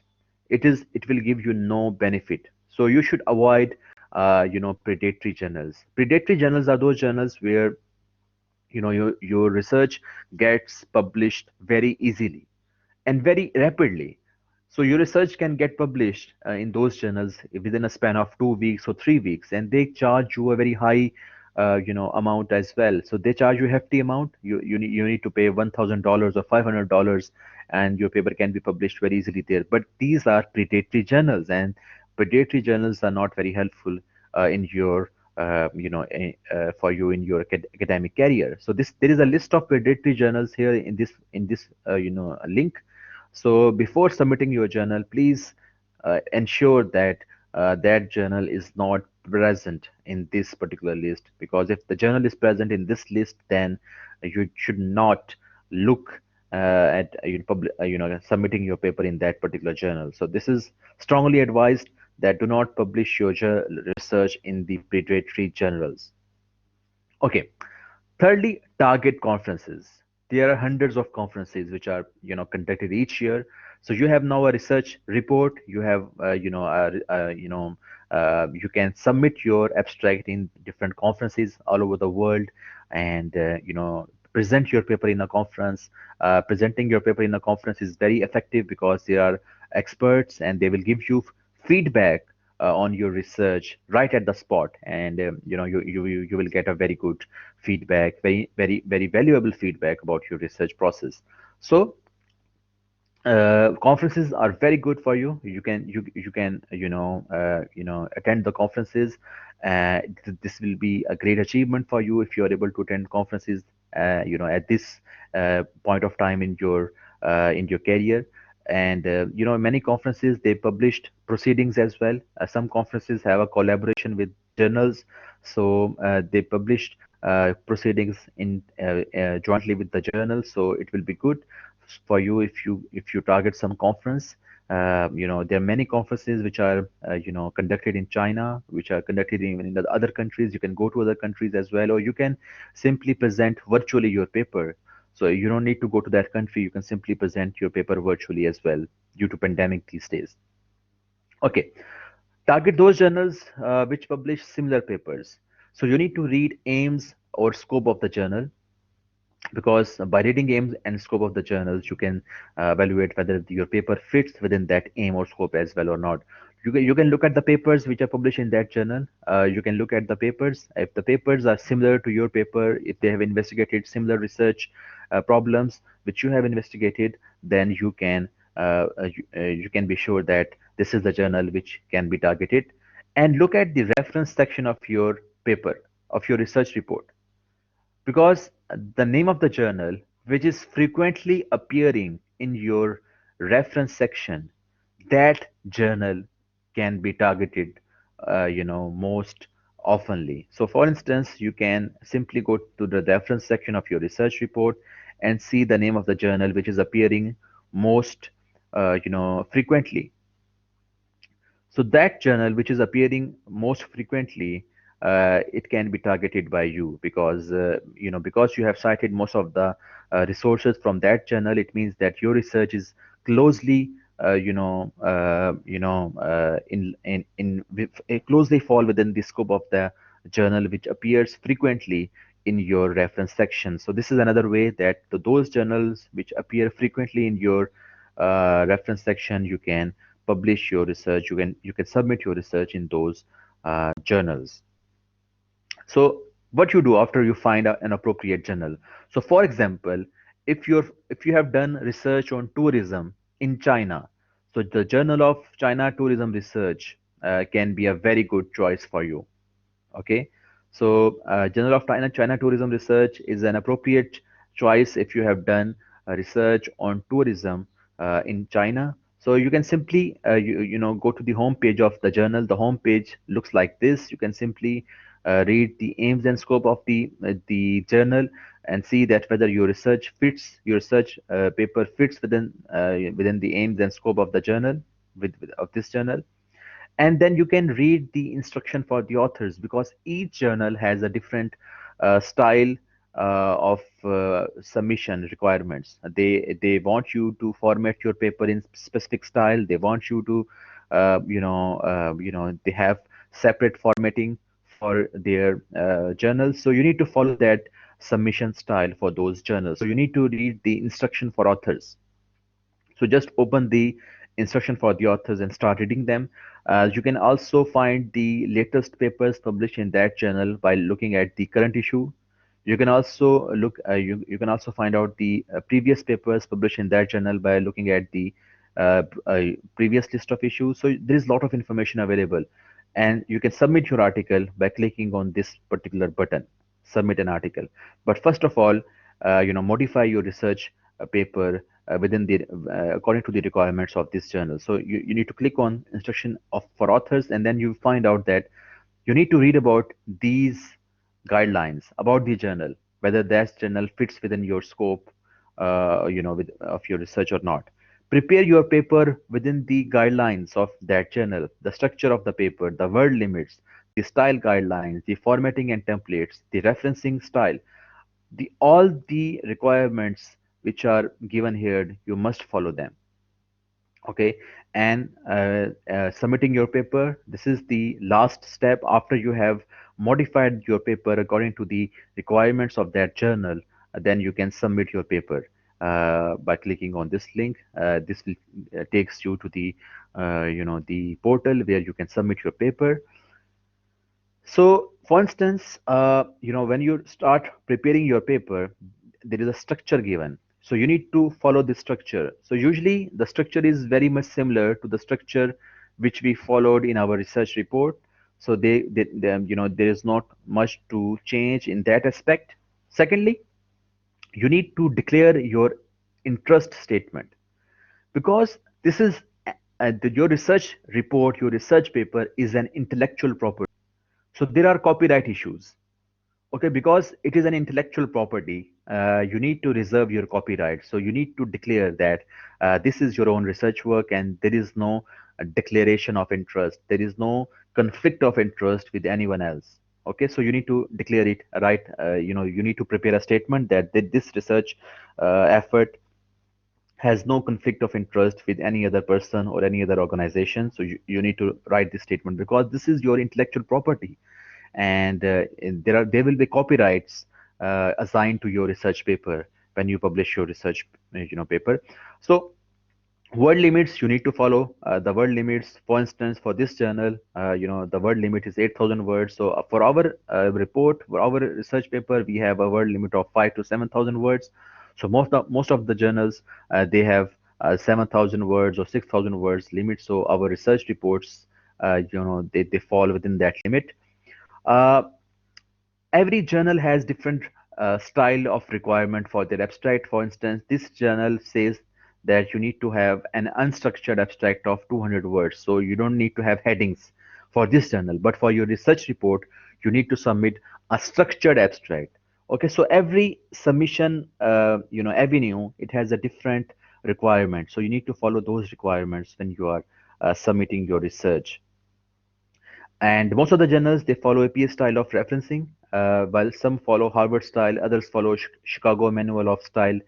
it will give you no benefit. So you should avoid predatory journals. Predatory journals are those journals where your research gets published very easily and very rapidly. So your research can get published in those journals within a span of 2 weeks or 3 weeks, and they charge you a very high, amount as well. So they charge you a hefty amount. You need to pay $1,000 or $500, and your paper can be published very easily there. But these are predatory journals, and predatory journals are not very helpful in your for you in your academic career. So there is a list of predatory journals here in this link. So before submitting your journal, please ensure that that journal is not present in this particular list, because if the journal is present in this list, then you should not look at submitting your paper in that particular journal. So this is strongly advised that do not publish your research in the predatory journals. Okay. Thirdly, target conferences. There are hundreds of conferences which are conducted each year. So you have now a research report. You have you can submit your abstract in different conferences all over the world, and present your paper in a conference. Presenting your paper in a conference is very effective because they are experts and they will give you feedback on your research right at the spot, and you will get a very good feedback, very valuable feedback about your research process. So conferences are very good for you. You can attend the conferences. This will be a great achievement for you if you are able to attend conferences at this point of time in your career. And many conferences, they published proceedings as well. Some conferences have a collaboration with journals, so they published proceedings in jointly with the journal, so it will be good for you if you target some conference. There are many conferences which are conducted in China, which are conducted even in the other countries. You can go to other countries as well, or you can simply present virtually your paper. So you don't need to go to that country. You can simply present your paper virtually as well, due to pandemic these days. Okay, target those journals which publish similar papers. So you need to read aims or scope of the journal, because by reading aims and scope of the journals, you can evaluate whether your paper fits within that aim or scope as well or not. You can look at the papers which are published in that journal. You can look at the papers. If the papers are similar to your paper, if they have investigated similar research problems which you have investigated, then you can be sure that this is the journal which can be targeted. And look at the reference section of your paper, of your research report, because the name of the journal which is frequently appearing in your reference section, that journal can be targeted most oftenly. So for instance, you can simply go to the reference section of your research report and see the name of the journal which is appearing most frequently. So that journal which is appearing most frequently, it can be targeted by you, because because you have cited most of the resources from that journal. It means that your research is closely closely fall within the scope of the journal which appears frequently in your reference section. So this is another way that those journals which appear frequently in your reference section, you can publish your research. You can submit your research in those journals. So what you do after you find an appropriate journal. So for example, if you have done research on tourism in China, so the Journal of China Tourism Research can be a very good choice for you. Okay, so Journal of China Tourism Research is an appropriate choice if you have done research on tourism in China. So you can simply go to the home page of the journal. The home page looks like this. You can simply read the aims and scope of the journal, and see that whether your research paper fits within the aims and scope of the journal, of this journal. And then you can read the instruction for the authors, because each journal has a different style of submission requirements. They want you to format your paper in specific style. They want you to they have separate formatting for their journals, so you need to follow that submission style for those journals. So you need to read the instruction for authors. So just open the instruction for the authors and start reading them. You can also find the latest papers published in that journal by looking at the current issue. You can also find out the previous papers published in that journal by looking at the previous list of issues. So there is a lot of information available, and you can submit your article by clicking on this particular button, submit an article. But first of all, modify your research paper within the according to the requirements of this journal. So you need to click on instruction for authors, and then you find out that you need to read about these guidelines about the journal, whether that journal fits within your scope, of your research or not. Prepare your paper within the guidelines of that journal, the structure of the paper, the word limits, the style guidelines, the formatting and templates, the referencing style. The all the requirements which are given here, you must follow them. Okay, and submitting your paper, this is the last step after you have modified your paper according to the requirements of that journal. Then you can submit your paper by clicking on this link. This will, takes you to the the portal where you can submit your paper. So, for instance, when you start preparing your paper, there is a structure given. So you need to follow this structure. So usually the structure is very much similar to the structure which we followed in our research report. So there is not much to change in that aspect. Secondly, you need to declare your interest statement, because this is your research report, your research paper is an intellectual property. So there are copyright issues. Okay, because it is an intellectual property, you need to reserve your copyright. So you need to declare that this is your own research work and there is no declaration of interest. There is no conflict of interest with anyone else. Okay, so you need to declare it, right? You need to prepare a statement that this research effort has no conflict of interest with any other person or any other organization. So you need to write this statement because this is your intellectual property, and there will be copyrights assigned to your research paper when you publish your research paper. So word limits you need to follow. The word limits, for instance, for this journal, the word limit is 8,000 words. So for our report, for our research paper, we have a word limit of 5 to 7,000 words. So most of the journals, they have 7,000 words or 6,000 words limit. So our research reports, they fall within that limit. uh, every journal has different style of requirement for their abstract. For instance, this journal says that you need to have an unstructured abstract of 200 words. So you don't need to have headings for this journal. But for your research report, you need to submit a structured abstract. Okay, so every submission, avenue, it has a different requirement. So you need to follow those requirements when you are submitting your research. And most of the journals they follow APA style of referencing, while some follow Harvard style, others follow Chicago Manual of Style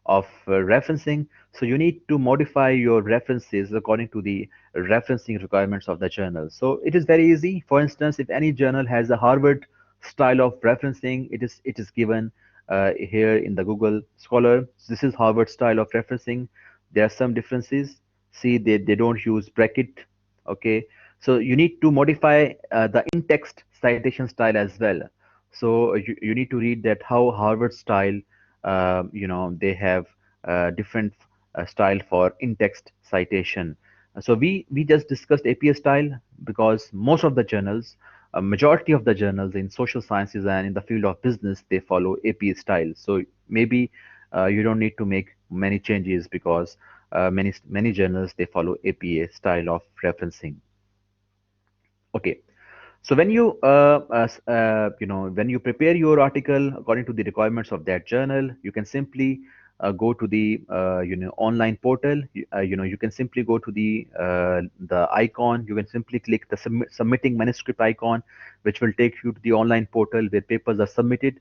of referencing. So you need to modify your references according to the referencing requirements of the journal. So it is very easy. For instance, if any journal has a Harvard style of referencing, it is given here in the Google Scholar. This is Harvard style of referencing. There are some differences. See, they don't use bracket. Okay, so you need to modify the in-text citation style as well. So you need to read that how Harvard style, they have different style for in-text citation. So we just discussed APA style because most of the journals, a majority of the journals in social sciences and in the field of business, they follow APA style. So maybe you don't need to make many changes because many journals they follow APA style of referencing. Okay. So when when you prepare your article according to the requirements of that journal, you can simply go to the online portal. You can simply go to the icon. You can simply click the submitting manuscript icon, which will take you to the online portal where papers are submitted.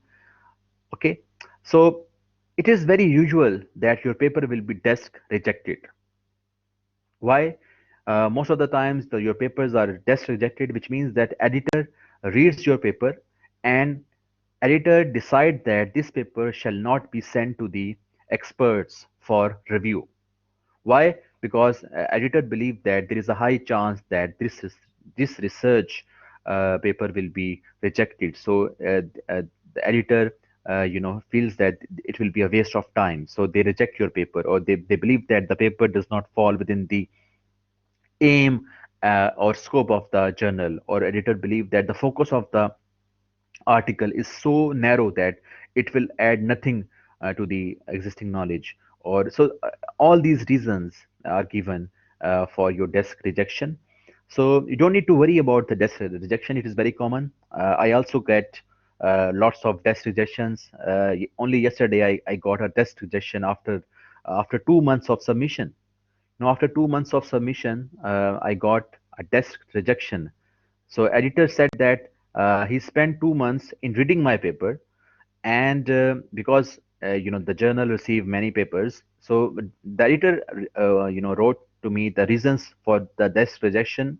Okay, so it is very usual that your paper will be desk rejected. Why? Most of the times your papers are desk rejected, which means that editor reads your paper and editor decide that this paper shall not be sent to the experts for review. Why? Because editor believe that there is a high chance that this research paper will be rejected. So the editor feels that it will be a waste of time. So they reject your paper, or they believe that the paper does not fall within the aim or scope of the journal, or editor believe that the focus of the article is so narrow that it will add nothing to the existing knowledge. Or so all these reasons are given for your desk rejection. So you don't need to worry about the desk rejection. It is very common. I also get lots of desk rejections. Only yesterday I got a desk rejection after 2 months of submission. Now, after 2 months of submission, I got a desk rejection. So editor said that he spent 2 months in reading my paper, and because the journal received many papers, so the editor wrote to me the reasons for the desk rejection.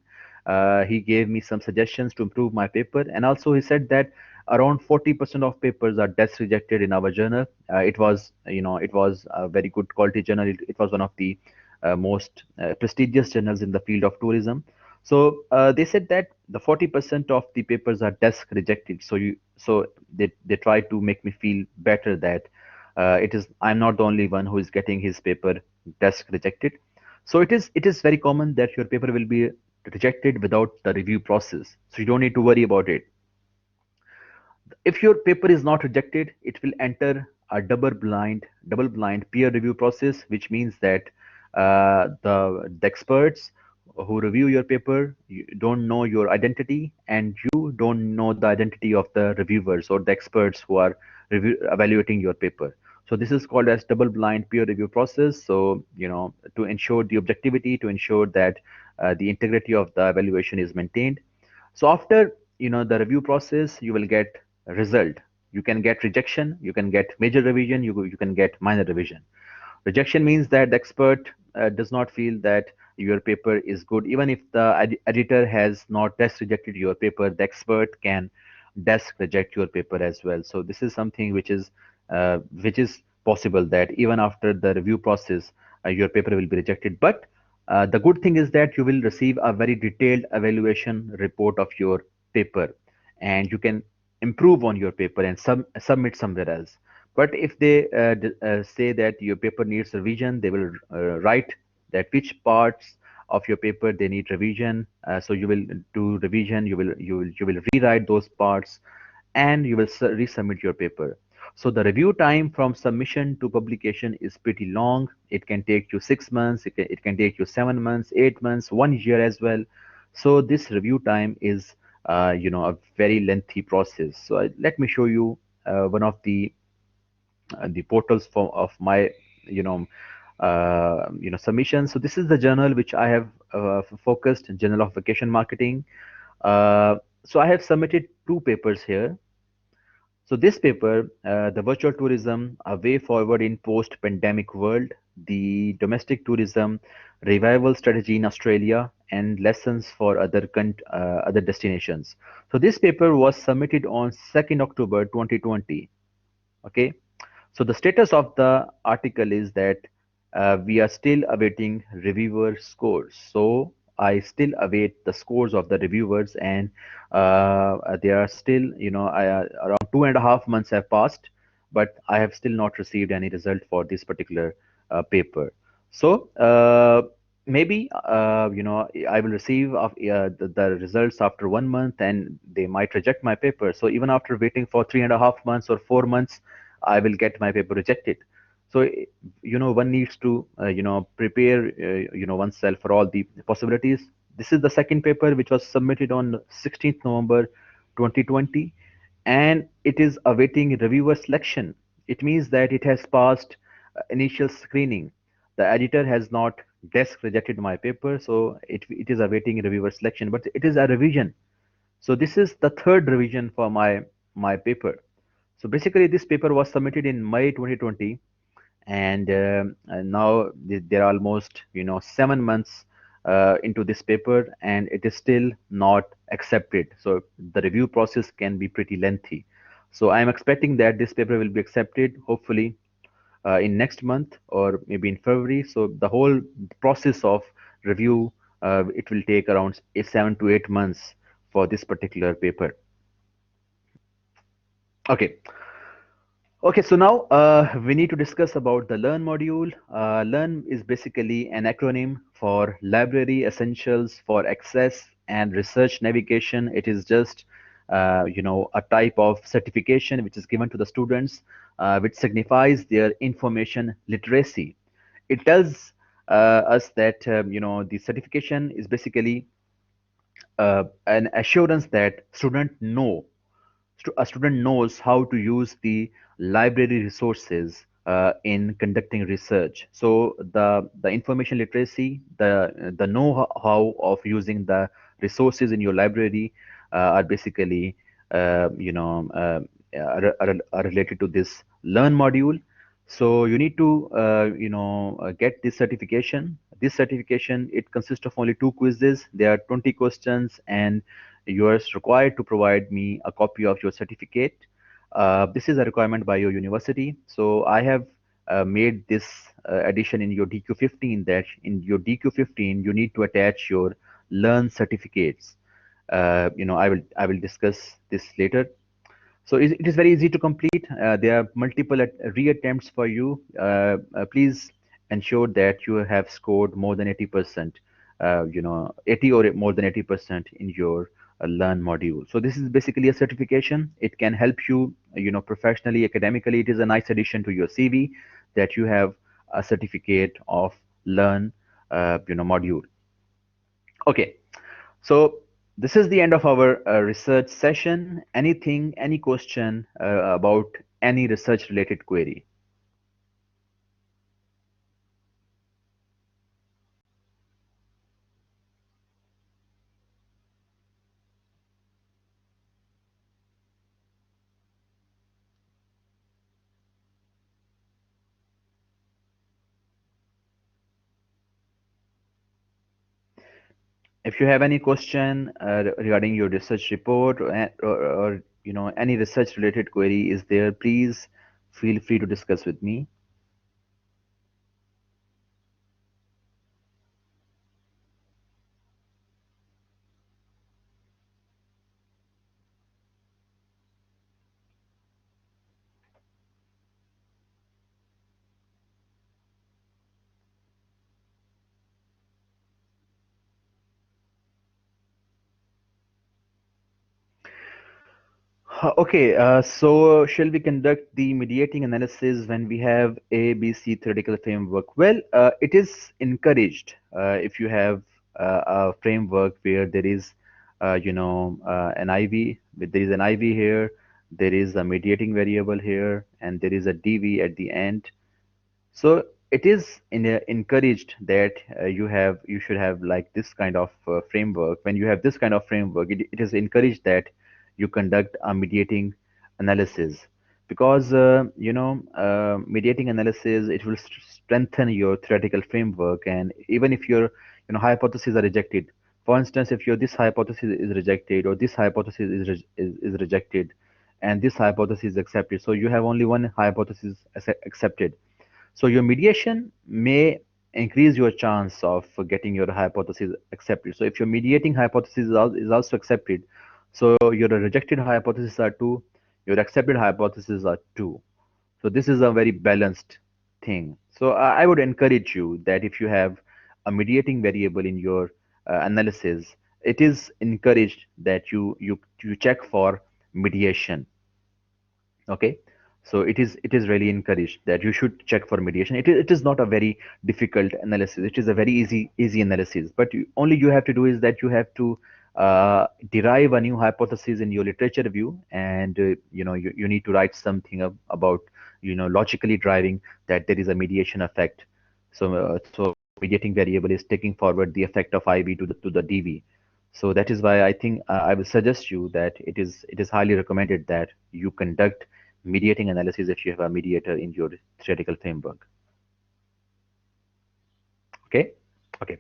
He gave me some suggestions to improve my paper, and also he said that around 40% of papers are desk rejected in our journal. It was a very good quality journal. It was one of the most prestigious journals in the field of tourism. So they said that the 40% of the papers are desk rejected. So they try to make me feel better that I'm not the only one who is getting his paper desk rejected. So it is very common that your paper will be rejected without the review process. So you don't need to worry about it. If your paper is not rejected, it will enter a double blind peer review process, which means that the experts who review your paper don't know your identity, and you don't know the identity of the reviewers or the experts who are evaluating your paper. So this is called as double blind peer review process. So to ensure the objectivity, to ensure that the integrity of the evaluation is maintained. So after the review process, you will get a result. You can get rejection, you can get major revision, you can get minor revision. Rejection means that the expert does not feel that your paper is good. Even if the editor has not desk rejected your paper, the expert can desk reject your paper as well. So this is something which is possible, that even after the review process, your paper will be rejected. But the good thing is that you will receive a very detailed evaluation report of your paper, and you can improve on your paper and submit somewhere else. But if they say that your paper needs revision, they will write that which parts of your paper they need revision. So you will do revision. You will rewrite those parts, and you will resubmit your paper. So the review time from submission to publication is pretty long. It can take you 6 months. It can take you 7 months, 8 months, 1 year as well. So this review time is a very lengthy process. So let me show you one of the portals of my you know submission. So this is the journal which I have focused, Journal of Vacation Marketing. So I have submitted two papers here. So this paper, the virtual tourism, a way forward in post-pandemic world, the domestic tourism revival strategy in Australia, and lessons for other destinations. So this paper was submitted on 2nd October 2020. Okay. So the status of the article is that we are still awaiting reviewer scores. So I still await the scores of the reviewers, and they are still, around 2.5 months have passed, but I have still not received any result for this particular paper. So maybe I will receive the results after 1 month, and they might reject my paper. So even after waiting for 3.5 months or 4 months, I will get my paper rejected. So one needs to prepare oneself for all the possibilities. This is the second paper which was submitted on 16th November 2020, and it is awaiting reviewer selection. It means that it has passed initial screening. The editor has not desk rejected my paper, so it is awaiting reviewer selection, but it is a revision. So this is the third revision for my paper. So basically, this paper was submitted in May 2020, and now there are almost 7 months into this paper, and it is still not accepted. So the review process can be pretty lengthy. So I am expecting that this paper will be accepted, hopefully in next month or maybe in February. So the whole process of review, it will take around 7 to 8 months for this particular paper. Okay. Okay, so now we need to discuss about the Learn module. Learn is basically an acronym for Library Essentials for Access and Research Navigation. It is just, a type of certification which is given to the students, which signifies their information literacy. It tells us that, the certification is basically an assurance that a student knows how to use the library resources in conducting research. So the information literacy, the know-how of using the resources in your library are basically uh, you know uh, are related to this learn module. So you need to get this certification. This certification, it consists of only two quizzes. There are 20 questions, and you are required to provide me a copy of your certificate. This is a requirement by your university. So I have made this addition in your DQ15, that in your DQ15 you need to attach your learn certificates. I will discuss this later. So it is very easy to complete. There are multiple reattempts for you. Please ensure that you have scored more than 80%, 80 or more than 80% in your learn module. So this is basically a certification. It can help you, professionally, academically. It is a nice addition to your CV that you have a certificate of learn, module. Okay. So this is the end of our research session. Anything, any question about any research related query? If you have any question regarding your research report, or any research related query is there, please feel free to discuss with me. Okay, so shall we conduct the mediating analysis when we have A, B, C theoretical framework? Well, it is encouraged if you have a framework where there is, an IV. There is an IV here, there is a mediating variable here, and there is a DV at the end. So it is encouraged that you should have like this kind of framework. When you have this kind of framework, it is encouraged that you conduct a mediating analysis, because mediating analysis, it will strengthen your theoretical framework. And even if your hypotheses are rejected, for instance, if your this hypothesis is rejected, or this hypothesis is rejected, and this hypothesis is accepted, so you have only one hypothesis accepted, so your mediation may increase your chance of getting your hypothesis accepted. So if your mediating hypothesis is also accepted, so your rejected hypotheses are two, your accepted hypotheses are two. So this is a very balanced thing. So I would encourage you that if you have a mediating variable in your analysis, it is encouraged that you check for mediation. Okay, so it is really encouraged that you should check for mediation. It is not a very difficult analysis. It is a very easy analysis, but only you have to do is that you have to derive a new hypothesis in your literature review, and you need to write something about logically driving that there is a mediation effect. So mediating variable is taking forward the effect of IV to the DV. So that is why I think I will suggest you that it is highly recommended that you conduct mediating analysis if you have a mediator in your theoretical framework. Okay. Okay.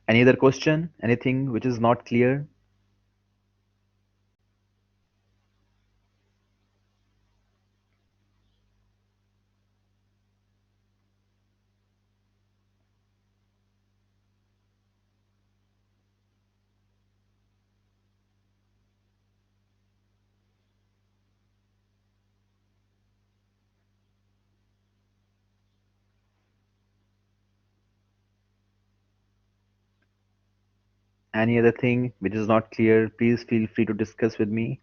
Any other question? Anything which is not clear? Any other thing which is not clear? Please feel free to discuss with me.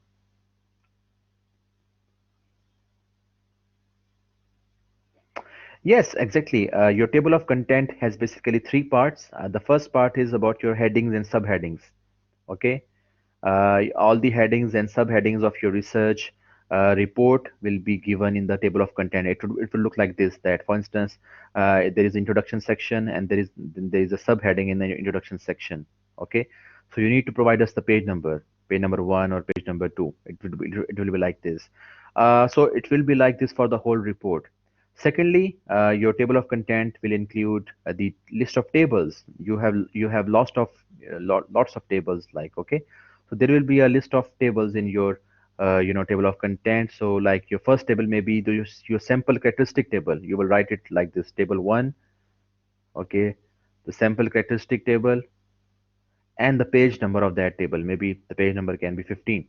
Yes, exactly. Your table of content has basically three parts. The first part is about your headings and subheadings. Okay. All the headings and subheadings of your research report will be given in the table of content. It will look like this, that for instance, there is introduction section, and there is a subheading in the introduction section. Okay, so you need to provide us the page number 1 or page number 2. It will be like this. So it will be like this for the whole report. Secondly, your table of content will include the list of tables. You have lots of tables, like, okay. So there will be a list of tables in your table of content. So like your first table may be your sample characteristic table. You will write it like this: table one, okay, the sample characteristic table, and the page number of that table. Maybe the page number can be 15.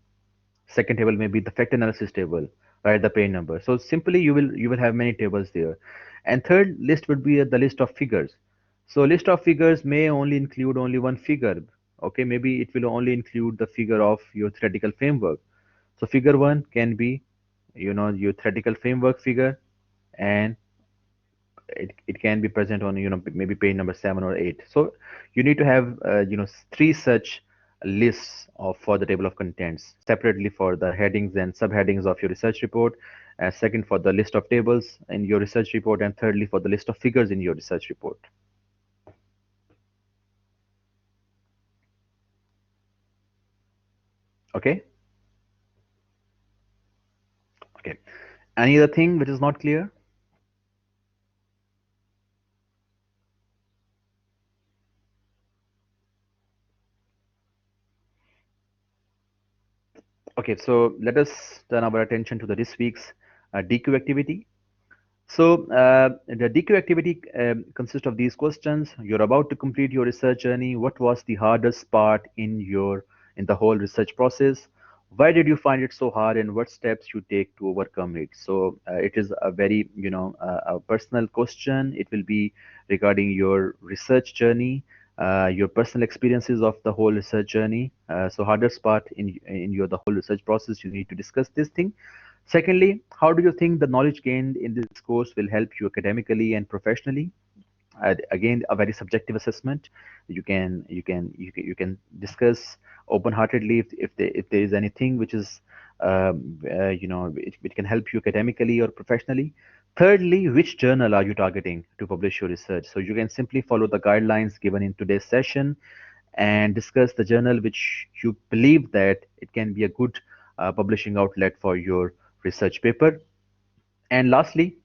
Second table may be the fact analysis table, write the page number. So simply you will have many tables there. And third list would be the list of figures. So list of figures may only include only one figure. Okay, maybe it will only include the figure of your theoretical framework. So figure one can be your theoretical framework figure, and it can be present on maybe page number 7 or 8. So you need to have three such lists of for the table of contents, separately for the headings and subheadings of your research report, second for the list of tables in your research report, and thirdly for the list of figures in your research report. Okay. Okay, any other thing which is not clear? Okay, so let us turn our attention to this week's DQ activity. So the DQ activity consists of these questions. You're about to complete your research journey. What was the hardest part in the whole research process? Why did you find it so hard, and what steps you take to overcome it? So it is a very a personal question. It will be regarding your research journey, your personal experiences of the whole research journey. So hardest part in your the whole research process, you need to discuss this thing. Secondly, how do you think the knowledge gained in this course will help you academically and professionally? Again, a very subjective assessment. You can discuss open-heartedly if there is anything which is which can help you academically or professionally. Thirdly, which journal are you targeting to publish your research? So you can simply follow the guidelines given in today's session and discuss the journal which you believe that it can be a good publishing outlet for your research paper. And lastly,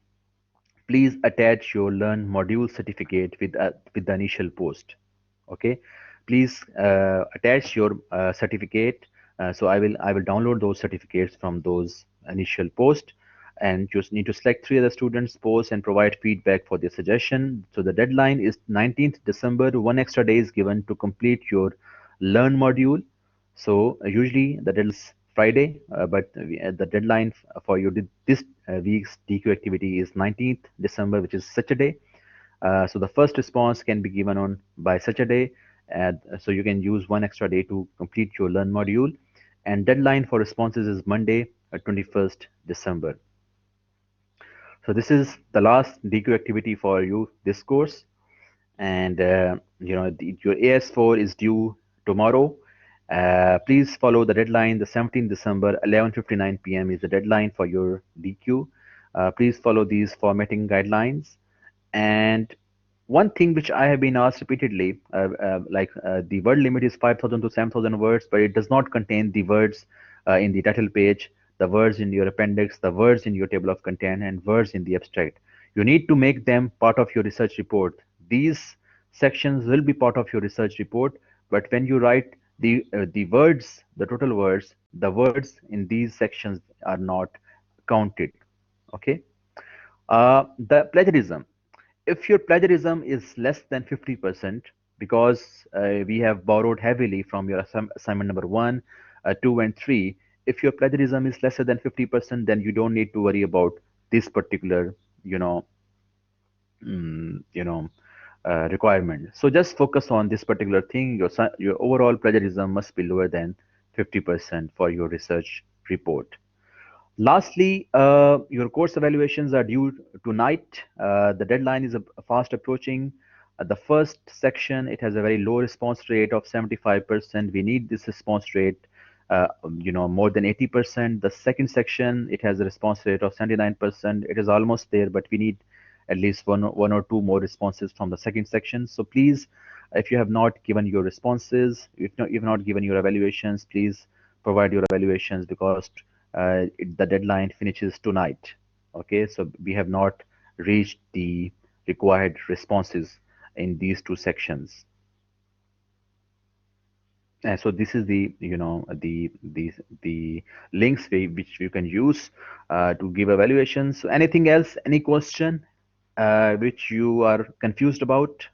please attach your Learn module certificate with the initial post. Okay, please attach your certificate. So I will download those certificates from those initial post, and just need to select three other students post and provide feedback for their suggestion. So the deadline is 19th December. One extra day is given to complete your Learn module. So usually the deadline is Friday, but the deadline for your this week's DQ activity is 19th December, which is Saturday. So the first response can be given on by Saturday, and so you can use one extra day to complete your Learn module. And deadline for responses is Monday, 21st December. So this is the last DQ activity for you this course, and your AS4 is due tomorrow. Please follow the deadline. The 17th December, 11:59 p.m. is the deadline for your DQ. Please follow these formatting guidelines. And one thing which I have been asked repeatedly, the word limit is 5,000 to 7,000 words, but it does not contain the words in the title page, the words in your appendix, the words in your table of content, and words in the abstract. You need to make them part of your research report. These sections will be part of your research report, but when you write the words, the total words, the words in these sections are not counted. Okay. The plagiarism. If your plagiarism is less than 50%, because we have borrowed heavily from your assignment number 1, 2, and 3, if your plagiarism is lesser than 50%, then you don't need to worry about this particular, you know, requirement. So just focus on this particular thing. Your overall plagiarism must be lower than 50% for your research report. Lastly, your course evaluations are due tonight. The deadline is fast approaching. The first section, it has a very low response rate of 75%. We need this response rate, more than 80%. The second section, it has a response rate of 79%. It is almost there, but we need at least one or two more responses from the second section. So please, if you have not given your responses, if you've not given your evaluations, please provide your evaluations, because the deadline finishes tonight. Okay, so we have not reached the required responses in these two sections. And so this is the, the links which you can use to give evaluations. So anything else, any question which you are confused about?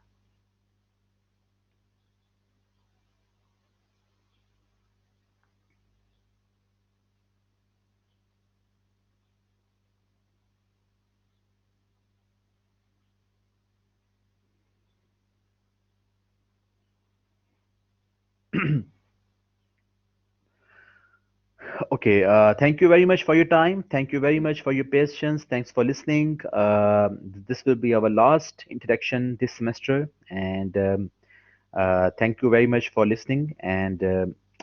Okay, thank you very much for your time. Thank you very much for your patience. Thanks for listening. This will be our last introduction this semester, and thank you very much for listening. And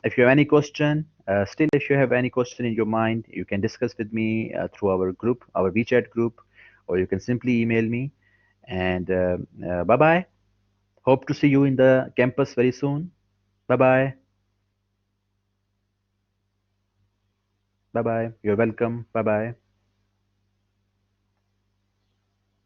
if you have any question, still, if you have any question in your mind, you can discuss with me through our group, our WeChat group, or you can simply email me. And bye bye. Hope to see you in the campus very soon. Bye bye. Bye bye. You're welcome. Bye bye.